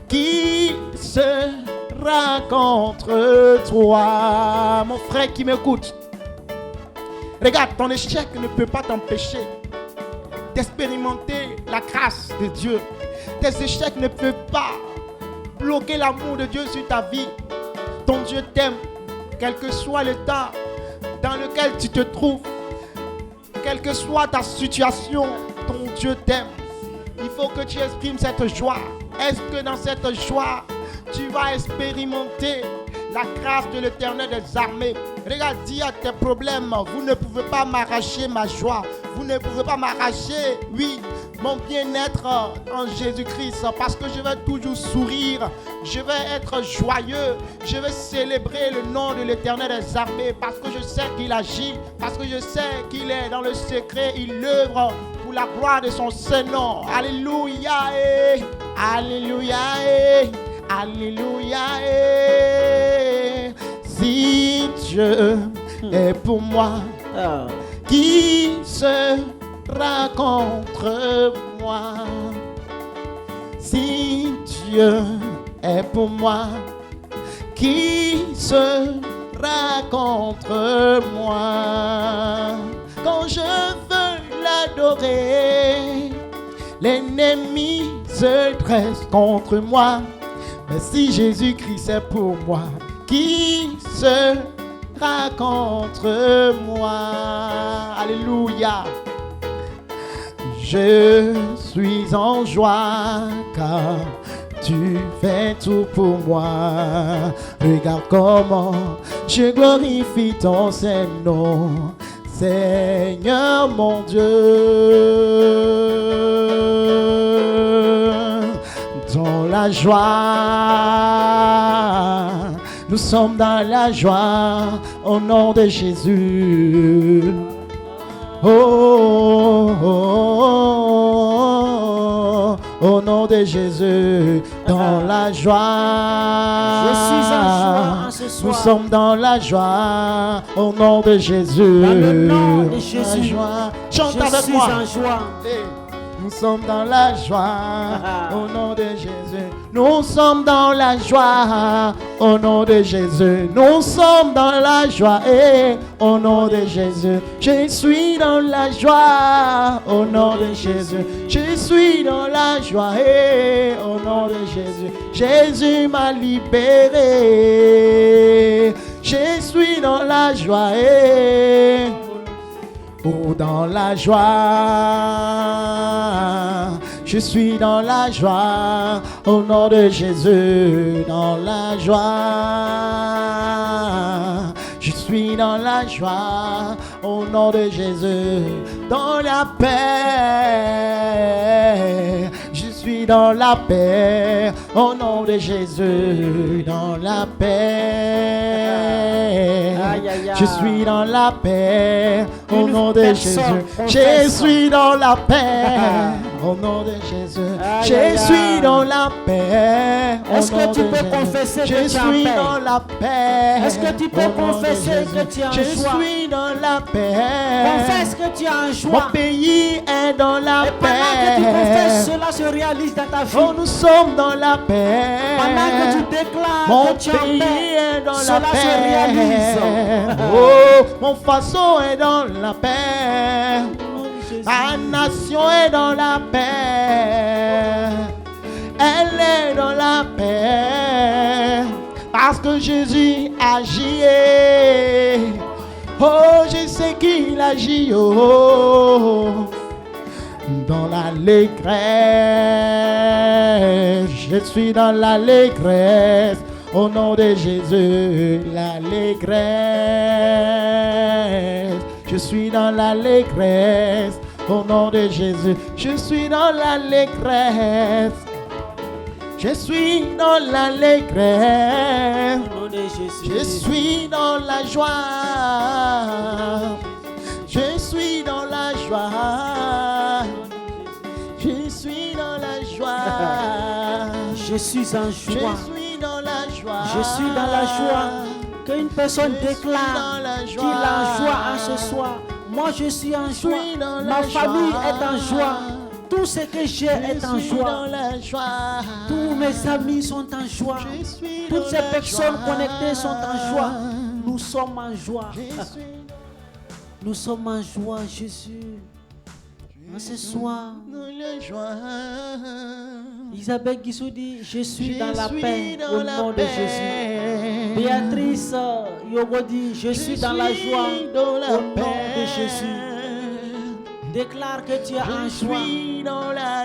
A: Qui sera contre toi? Mon frère qui m'écoute, regarde, ton échec ne peut pas t'empêcher d'expérimenter la grâce de Dieu. Tes échecs ne peuvent pas bloquer l'amour de Dieu sur ta vie. Ton Dieu t'aime, quel que soit l'état dans lequel tu te trouves, quelle que soit ta situation, ton Dieu t'aime. Il faut que tu exprimes cette joie. Est-ce que dans cette joie, tu vas expérimenter la grâce de l'Éternel des armées? Regarde, dis à tes problèmes, vous ne pouvez pas m'arracher ma joie. vous ne pouvez pas m'arracher, oui, mon bien-être en Jésus-Christ, parce que je vais toujours sourire, je vais être joyeux, je vais célébrer le nom de l'Éternel des armées, parce que je sais qu'il agit, parce que je sais qu'il est dans le secret, il œuvre pour la gloire de son Saint-Nom. Alléluia, alléluia, alléluia. Si Dieu est pour moi, qui sera contre moi? Si Dieu est pour moi, qui sera contre moi? Quand je veux l'adorer, l'ennemi se dresse contre moi. Mais si Jésus-Christ est pour moi, qui sera contre moi? Alléluia. Je suis en joie car tu fais tout pour moi. Regarde comment je glorifie ton Saint-Nom, Seigneur mon Dieu. Dans la joie, nous sommes dans la joie au nom de Jésus. Oh, oh, oh, oh, au nom de Jésus, dans la joie.
C: Je suis en joie en ce soir.
A: Nous sommes dans la joie au nom de Jésus.
C: Dans le nom de Jésus.
A: La joie. Chante
C: Je
A: avec
C: suis
A: moi.
C: en joie.
A: Hey. Nous sommes dans la joie au nom de Jésus. Nous sommes dans la joie au nom de Jésus. Nous sommes dans la joie au nom de Jésus. Je suis dans la joie au nom de Jésus. Je suis dans la joie au nom de Jésus. Jésus m'a libéré. Je suis dans la joie. Oh, dans la joie, je suis dans la joie, au nom de Jésus, dans la joie, je suis dans la joie, au nom de Jésus, dans la paix, je suis dans la paix, au nom de Jésus, dans la paix, je suis dans la paix, au nom de Jésus, je suis dans la paix, au nom de Jésus, je suis dans la paix.
C: Est-ce que tu peux confesser que tu es en paix?
A: Dans la paix.
C: Est-ce que tu peux confesser que tu es en joie?
A: Je suis dans la paix.
C: Confesse que tu es en joie.
A: Mon pays est dans la
C: Et
A: paix.
C: pendant que tu confesses, cela se réalise dans ta vie.
A: Oh, nous sommes dans la paix.
C: Pendant que tu déclares
A: Mon
C: que tu es en
A: pays
C: paix,
A: est dans la
C: cela
A: paix.
C: se réalise.
A: Oh, mon façon est dans la paix. Ta nation est dans la paix. Elle est dans la paix. Parce que Jésus agit. Oh, je sais qu'il agit. Oh, dans l'allégresse. Je suis dans l'allégresse. Au nom de Jésus, l'allégresse. Je suis dans l'allégresse. Au nom de Jésus, je suis dans l'allégresse. Je suis dans l'allégresse. Je suis dans la joie. Je suis dans la joie. Je suis dans la joie.
C: Je suis en joie.
A: Je suis dans la joie.
C: Je suis dans la joie. Qu'une personne déclare qu'il est en joie en ce soir. Moi je suis en joie. Ma famille est en joie. Tout ce que j'ai est en joie. Tous mes amis sont en joie. Toutes ces personnes connectées sont en joie. Nous sommes en joie. Nous sommes en joie, Jésus. En ce soir, Isabelle Guissou dit, je suis dans la paix au nom de Jésus. Béatrice Yogo dit, je suis dans la joie au nom de Jésus. Déclare que tu es en joie.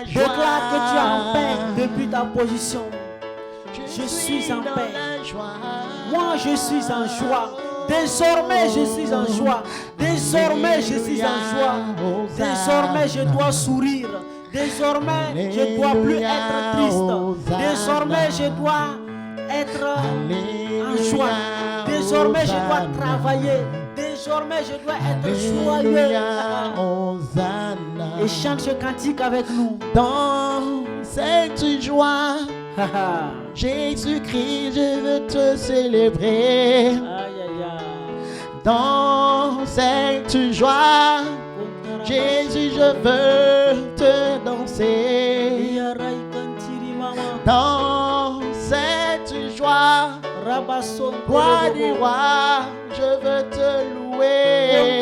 C: Déclare que tu es en paix depuis ta position. Je suis en paix. Moi, je suis en joie. Désormais, je suis en joie. Désormais, je suis en joie. Désormais, je dois sourire. Désormais, je ne dois plus être triste. Désormais, je dois être en joie. Désormais, je dois travailler. Désormais, je dois être joyeux. Et chante ce cantique avec nous.
A: Dans cette joie, Jésus-Christ, je veux te célébrer.
C: Aïe, aïe, aïe.
A: Dans cette joie, Jésus, je veux te danser. Dans cette joie, roi des rois, je veux te louer.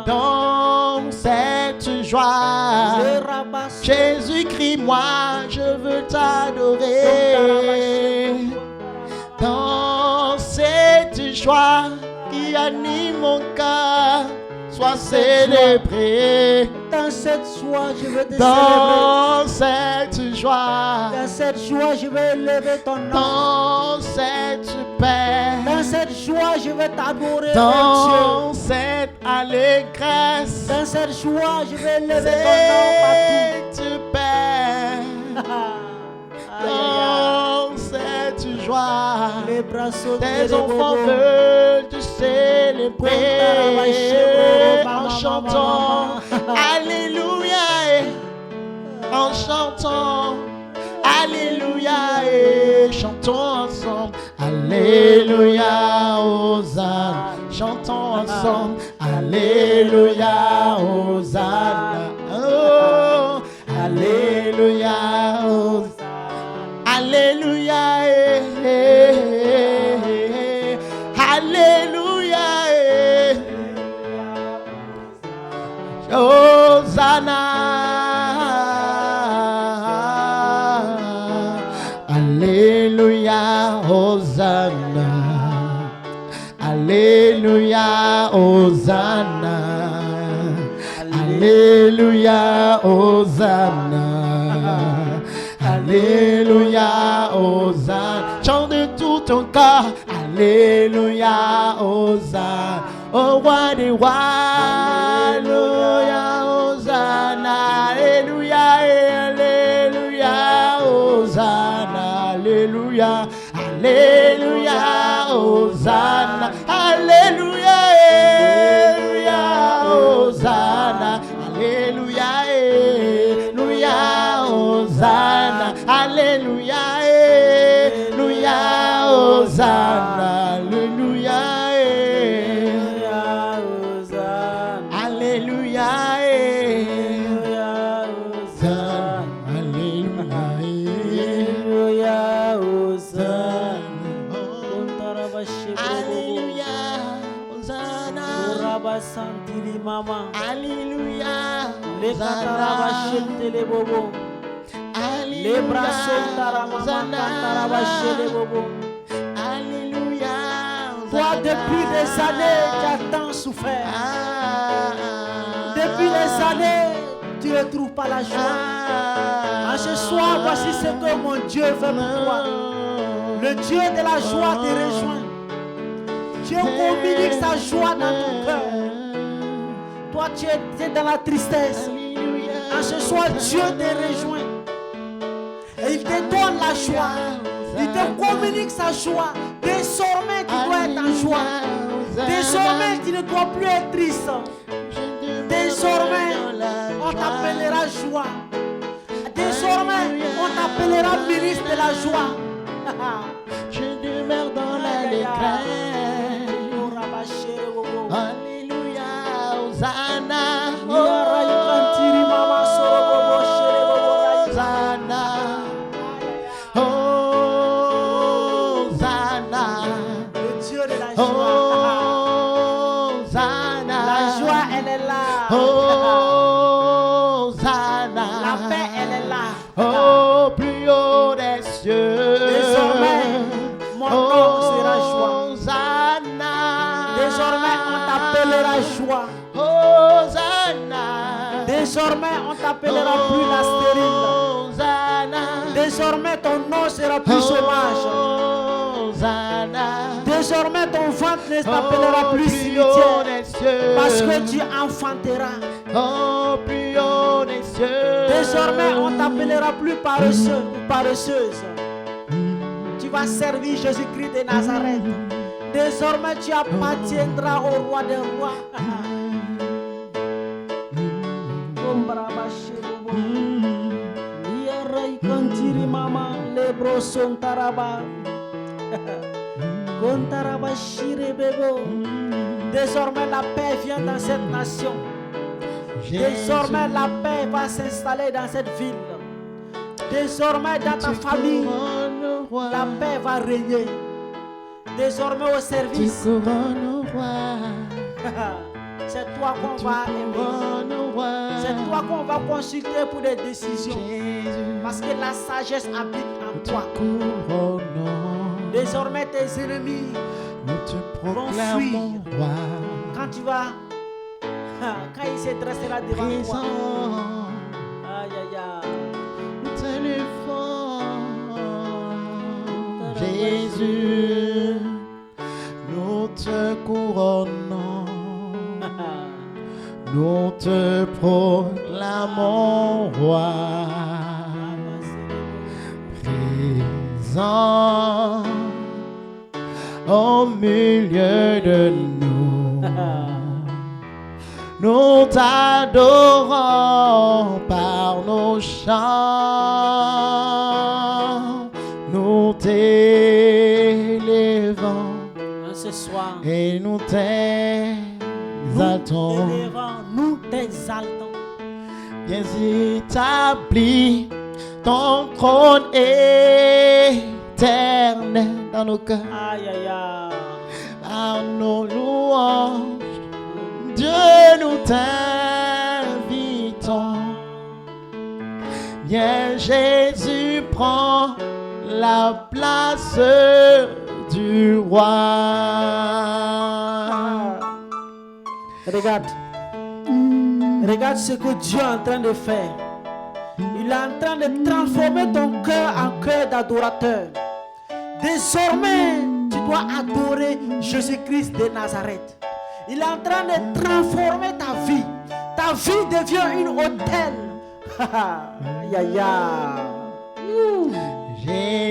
A: Dans cette joie, Jésus-Christ, moi, je veux t'adorer. Dans cette joie qui anime mon cœur, sois célébré.
C: Dans cette joie, je veux te célébrer.
A: Dans cette joie,
C: Dans cette joie, je veux élever ton nom.
A: dans cette paix,
C: Dans cette joie, je veux t'adorer,
A: dans
C: mon Dieu.
A: cette allégresse,
C: Dans cette joie, je veux élever ton
A: cette paix,
C: nom partout.
A: dans cette joie,
C: Les bras sautés,
A: tes enfants veulent te célébrer en chantant Alléluia et en chantant Alléluia et chantons ensemble Alléluia Hosanna, chantons ensemble Alléluia Hosanna, oh, Alléluia Hosanna. Alléluia, Alléluia, Hosanna, Alléluia, Hosanna, Alléluia, Hosanna, Alléluia, Hosanna. Alléluia, Hosanna. Chante de tout ton corps. Alléluia, Hosanna. Au roi des rois. Alléluia, Hosanna. Alléluia, Alléluia, Hosanna. Alléluia, Alléluia, Hosanna. Alléluia, Alléluia, Hosanna. Alléluia, Alléluia, Hosanna. Alléluia, Alléluia, Hosanna. Alléluia, Alléluia, Alléluia,
C: Santili mama,
A: Alléluia,
C: les cantarabachés les bobos, les bras les bobos.
A: Alléluia,
C: Toi, depuis des années, tu as tant souffert. Depuis des années, tu ne trouves pas la joie. En ce soir, voici ce que mon Dieu fait pour toi. Le Dieu de la joie te rejoint. Dieu communique sa joie dans ton cœur. Toi, tu es dans la tristesse. En ce soir, Dieu te rejoint. Et il te donne la joie. Il te communique sa joie. Désormais, tu dois être en joie. Désormais, tu ne dois plus être triste. Désormais, on t'appellera joie. Désormais, on t'appellera ministre de la joie.
A: Je demeure dans l'allégresse. Alléluia, Hosanna, Hosanna, Hosanna,
C: Le Dieu de la joie.
A: Hosanna,
C: La joie, elle est là.
A: Hosanna,
C: La paix, elle est là.
A: au plus haut des cieux.
C: Désormais, mon nom sera joie.
A: Hosanna,
C: Désormais, on t'appellera joie.
A: Hosanna,
C: Désormais, on t'appellera plus la stérile.
A: Hosanna,
C: Désormais, ton nom sera plus chômage.
A: Hosanna.
C: Désormais, ton ventre ne s'appellera plus cimetière parce que tu enfanteras.
A: Oh, prions les cieux.
C: Désormais, on t'appellera plus paresseux ou paresseuse. Tu vas servir Jésus-Christ de Nazareth. Désormais, tu appartiendras au roi des rois. Désormais, la paix vient dans cette nation. Désormais, la paix va s'installer dans cette ville. Désormais, dans ta famille, la paix va régner. Désormais, au service, c'est toi qu'on va aimer. C'est toi qu'on va consulter pour des décisions. Parce que la sagesse habite en toi. Désormais, tes ennemis vont fuir. Quand tu vas, quand il se dressera devant toi. Aïe, aïe, aïe.
A: Jésus, nous te couronnons, nous te proclamons roi, présent au milieu de nous. Nous t'adorons par nos chants, nous t'élevons
C: ce soir
A: et nous t'exaltons.
C: Nous t'exaltons.
A: Viens établir ton trône éternel dans nos cœurs.
C: Aïe, aïe, aïe.
A: Par nos louanges, Dieu, nous t'invitons. Viens Jésus, prends la place du roi.
C: Regarde. Regarde ce que Dieu est en train de faire. Il est en train de transformer ton cœur en cœur d'adorateur. Désormais, tu dois adorer Jésus-Christ de Nazareth. Il est en train de transformer ta vie. Ta vie devient une autel. Aïe, aïe, aïe.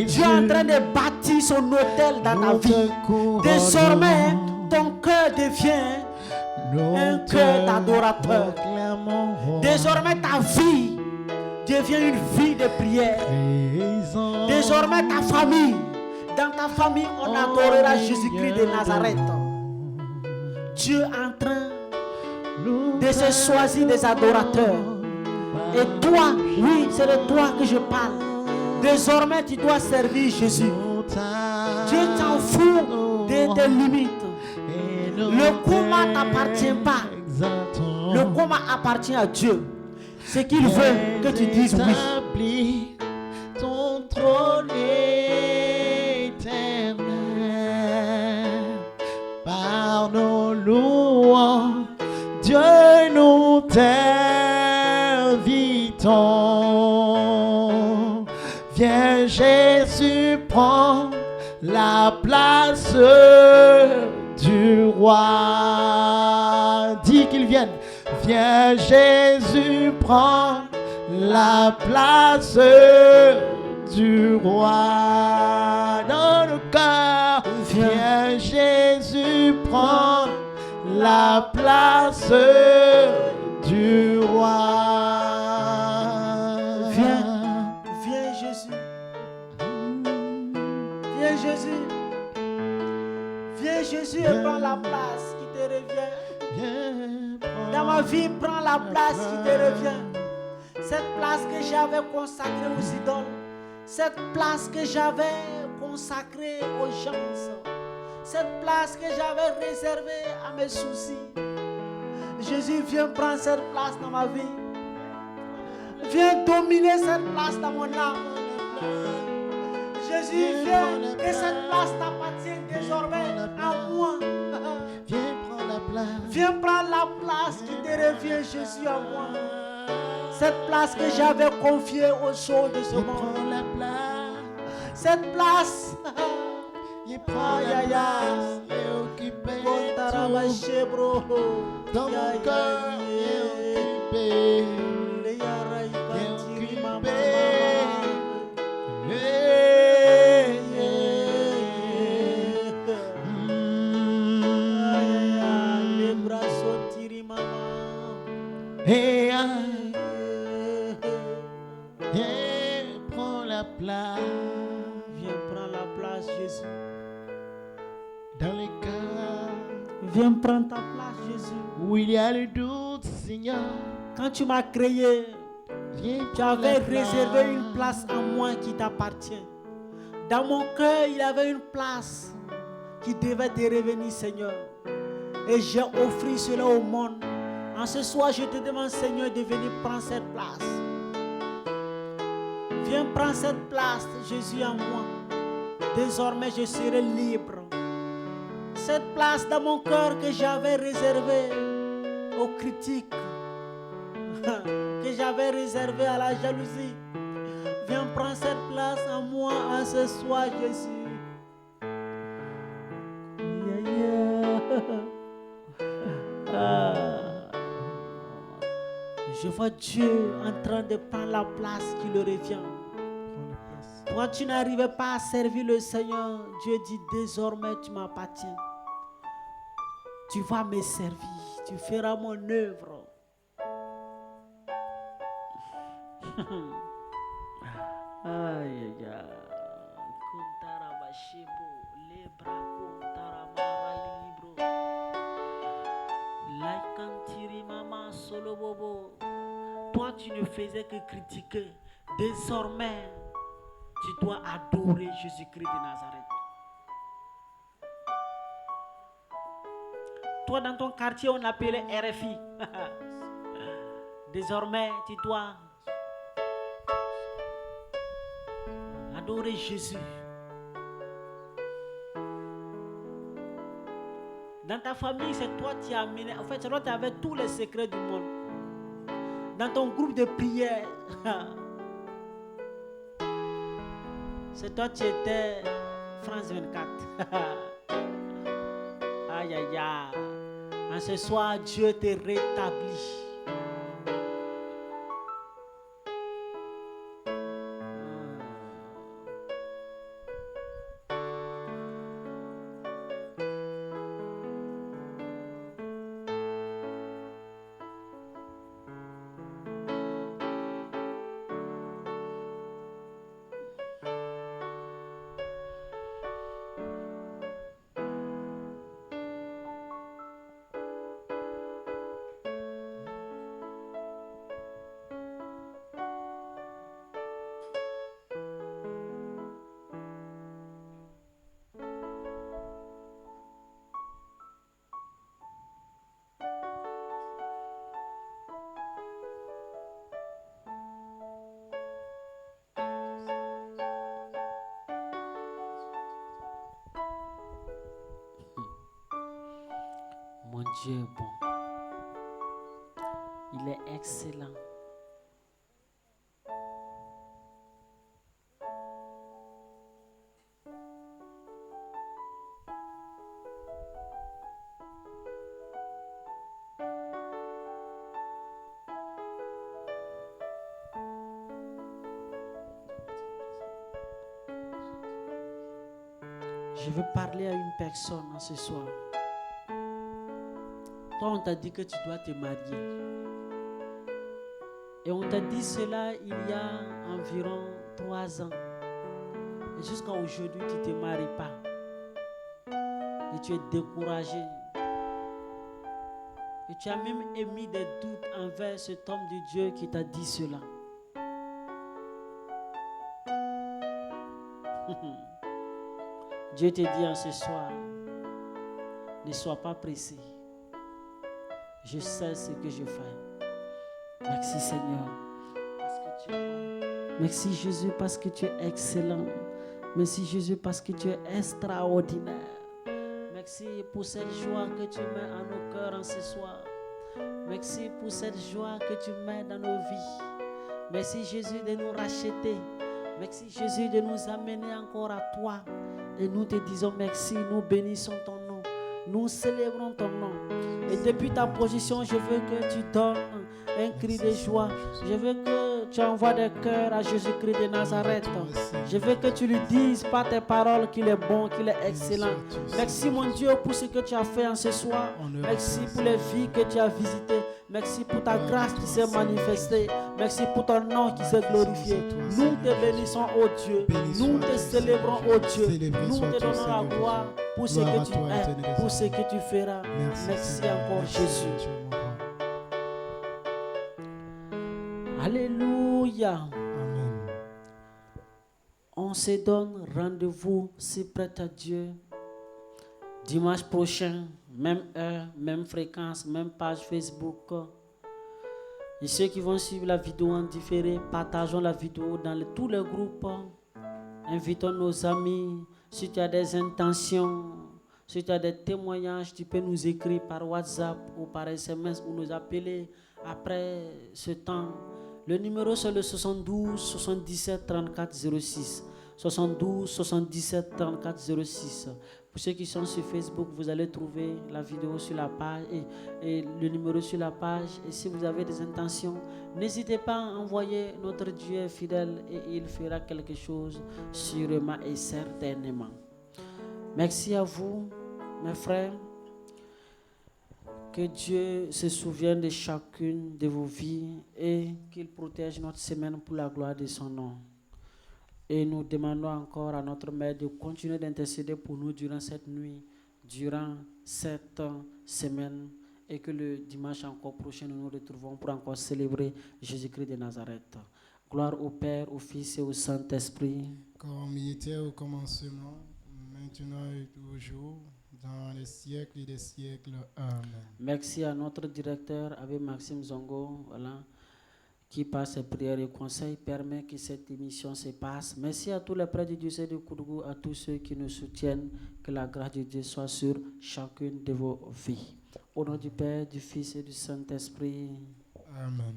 C: Dieu est en train de bâtir son autel dans ta vie. Désormais, ton cœur devient un cœur d'adorateur. Désormais, ta vie devient une vie de prière. Désormais, ta famille, dans ta famille, on adorera Jésus-Christ de Nazareth. Dieu est en train de se choisir des adorateurs. Et toi, oui, c'est de toi que je parle. Désormais, tu dois servir Jésus. Dieu t'en fout de tes limites. Le coma ne t'appartient pas. Le coma appartient à Dieu. Ce qu'il veut que tu dises oui.
A: Ton trône éternel, par nos louanges, Dieu, nous t'invitons. Viens Jésus, prends la place du roi. Dis qu'il vienne. Viens Jésus, prends la place du roi dans le cœur. Viens Jésus, prends la place du roi.
C: Viens Jésus. Viens Jésus. Viens Jésus et prends la place qui te revient. Dans ma vie, prends la place qui te revient. Cette place que j'avais consacrée aux idoles. Cette place que j'avais consacrée aux gens. Cette place que j'avais réservée à mes soucis. Jésus, viens prendre cette place dans ma vie. Viens dominer cette place dans mon âme. Jésus, viens que cette place t'appartienne désormais à moi. Viens prendre la place qui te revient, Jésus, à moi. Cette place que j'avais confiée aux choses de ce monde. Cette place
A: il prend la place, il est occupé tout. Dans mon cœur, il est occupé. Prends la place.
C: Viens prendre la place, Jésus.
A: Dans les cœurs
C: Viens prendre ta place, Jésus.
A: où il y a le doute, Seigneur.
C: Quand tu m'as créé,
A: Viens
C: tu
A: prendre
C: avais
A: la place.
C: réservé une place à moi qui t'appartient. Dans mon cœur, il y avait une place qui devait te revenir, Seigneur. Et j'ai offert cela au monde. En ce soir, je te demande, Seigneur, de venir prendre cette place. Viens prendre cette place, Jésus, en moi. Désormais, je serai libre. Cette place dans mon cœur que j'avais réservée aux critiques, que j'avais réservée à la jalousie. Viens prendre cette place en moi en ce soir, Jésus. Je vois Dieu en train de prendre la place qui le revient. Toi, tu n'arrivais pas à servir le Seigneur. Dieu dit, désormais, tu m'appartiens. Tu vas me servir. Tu feras mon œuvre. Aïe, aïe, aïe. Toi, tu ne faisais que critiquer. Désormais, tu dois adorer Jésus-Christ de Nazareth. Toi, dans ton quartier, on appelait RFI. Désormais, tu dois adorer Jésus. Dans ta famille, c'est toi qui as amené. En fait, c'est toi qui avais tous les secrets du monde. Dans ton groupe de prière, c'est toi qui étais France 24. Aïe, aïe, aïe. En ce soir, Dieu te rétablit. Mon Dieu est bon. Il est excellent. Je veux parler à une personne ce soir. Toi, on t'a dit que tu dois te marier. Et on t'a dit cela il y a environ 3 ans. Et jusqu'à aujourd'hui, tu ne te maries pas. Et tu es découragé. Et tu as même émis des doutes envers cet homme de Dieu qui t'a dit cela. Dieu te dit en ce soir, ne sois pas pressé. Je sais ce que je fais. Merci Seigneur, parce que tu es bon. Merci Jésus, parce que tu es excellent. Merci Jésus, parce que tu es extraordinaire. Merci pour cette joie que tu mets en nos cœurs en ce soir. Merci pour cette joie que tu mets dans nos vies. Merci Jésus de nous racheter. Merci Jésus de nous amener encore à toi. Et nous te disons merci, nous bénissons ton nom. Nous célébrons ton nom. Et depuis ta position, je veux que tu donnes un cri de joie. Je veux que tu envoies des cœurs à Jésus-Christ de Nazareth. Je veux que tu lui dises par tes paroles qu'il est bon, qu'il est excellent. Merci mon Dieu pour ce que tu as fait en ce soir. Merci pour les vies que tu as visitées. Merci pour ta grâce qui s'est manifestée. Merci pour ton nom qui s'est glorifié. Nous te bénissons, ô Dieu. Nous te célébrons, ô Dieu. Nous te donnons la gloire pour ce que tu es, pour ce que tu feras. Merci encore, Jésus. Alléluia.
B: Amen.
C: On se donne rendez-vous, si prête à Dieu, dimanche prochain, même heure, même fréquence, même page Facebook. Et ceux qui vont suivre la vidéo en différé, partageons la vidéo dans tous les groupes. Invitons nos amis. Si tu as des intentions, si tu as des témoignages, tu peux nous écrire par WhatsApp ou par SMS ou nous appeler après ce temps. Le numéro c'est le 72 77 34 06. 72 77 34 06. Pour ceux qui sont sur Facebook, vous allez trouver la vidéo sur la page et le numéro sur la page. Et si vous avez des intentions, n'hésitez pas à envoyer. Notre Dieu est fidèle et il fera quelque chose sûrement et certainement. Merci à vous, mes frères. Que Dieu se souvienne de chacune de vos vies et qu'il protège notre semaine pour la gloire de son nom. Et nous demandons encore à notre Mère de continuer d'intercéder pour nous durant cette nuit, durant cette semaine, et que le dimanche encore prochain, nous nous retrouvons pour encore célébrer Jésus-Christ de Nazareth. Gloire au Père, au Fils et au Saint-Esprit.
B: Comme il était au commencement, maintenant et toujours, dans les siècles des siècles. Amen.
C: Merci à notre directeur, Abbé Maxime Zongo, voilà, qui par ses prières et conseils permet que cette émission se passe. Merci à tous les prêtres du diocèse de Koudougou, à tous ceux qui nous soutiennent. Que la grâce de Dieu soit sur chacune de vos vies. Au nom du Père, du Fils et du Saint-Esprit.
B: Amen.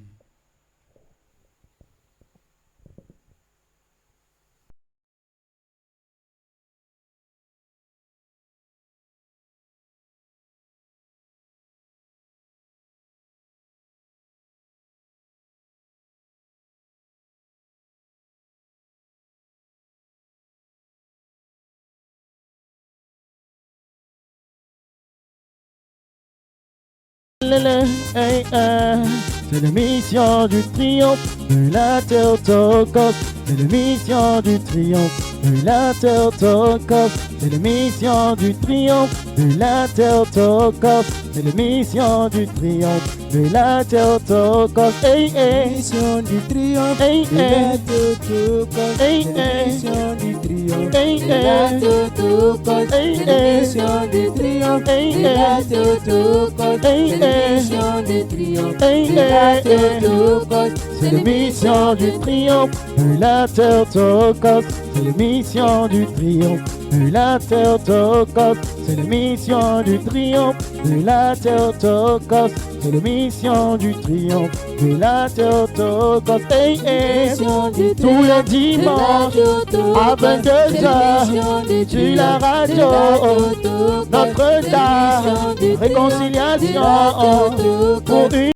A: C'est l'émission du triomphe de la Théotokos. C'est l'émission du triomphe de la Théotokos. C'est l'émission du triomphe de la Théotokos. C'est l'émission du triomphe de la Théotokos.
B: L'émission du triomphe de la Théotokos. L'émission du triomphe de la Théotokos. L'émission du triomphe de la Théotokos. L'émission du triomphe de la Théotokos.
A: C'est l'émission du triomphe de la Théotokos. C'est l'émission du triomphe de la Théotokos. C'est l'émission du triomphe de la Théotokos. C'est l'émission du triomphe de la Théotokos. Tous les dimanches à 22h sur la radio Notre-Dame, réconciliation pour une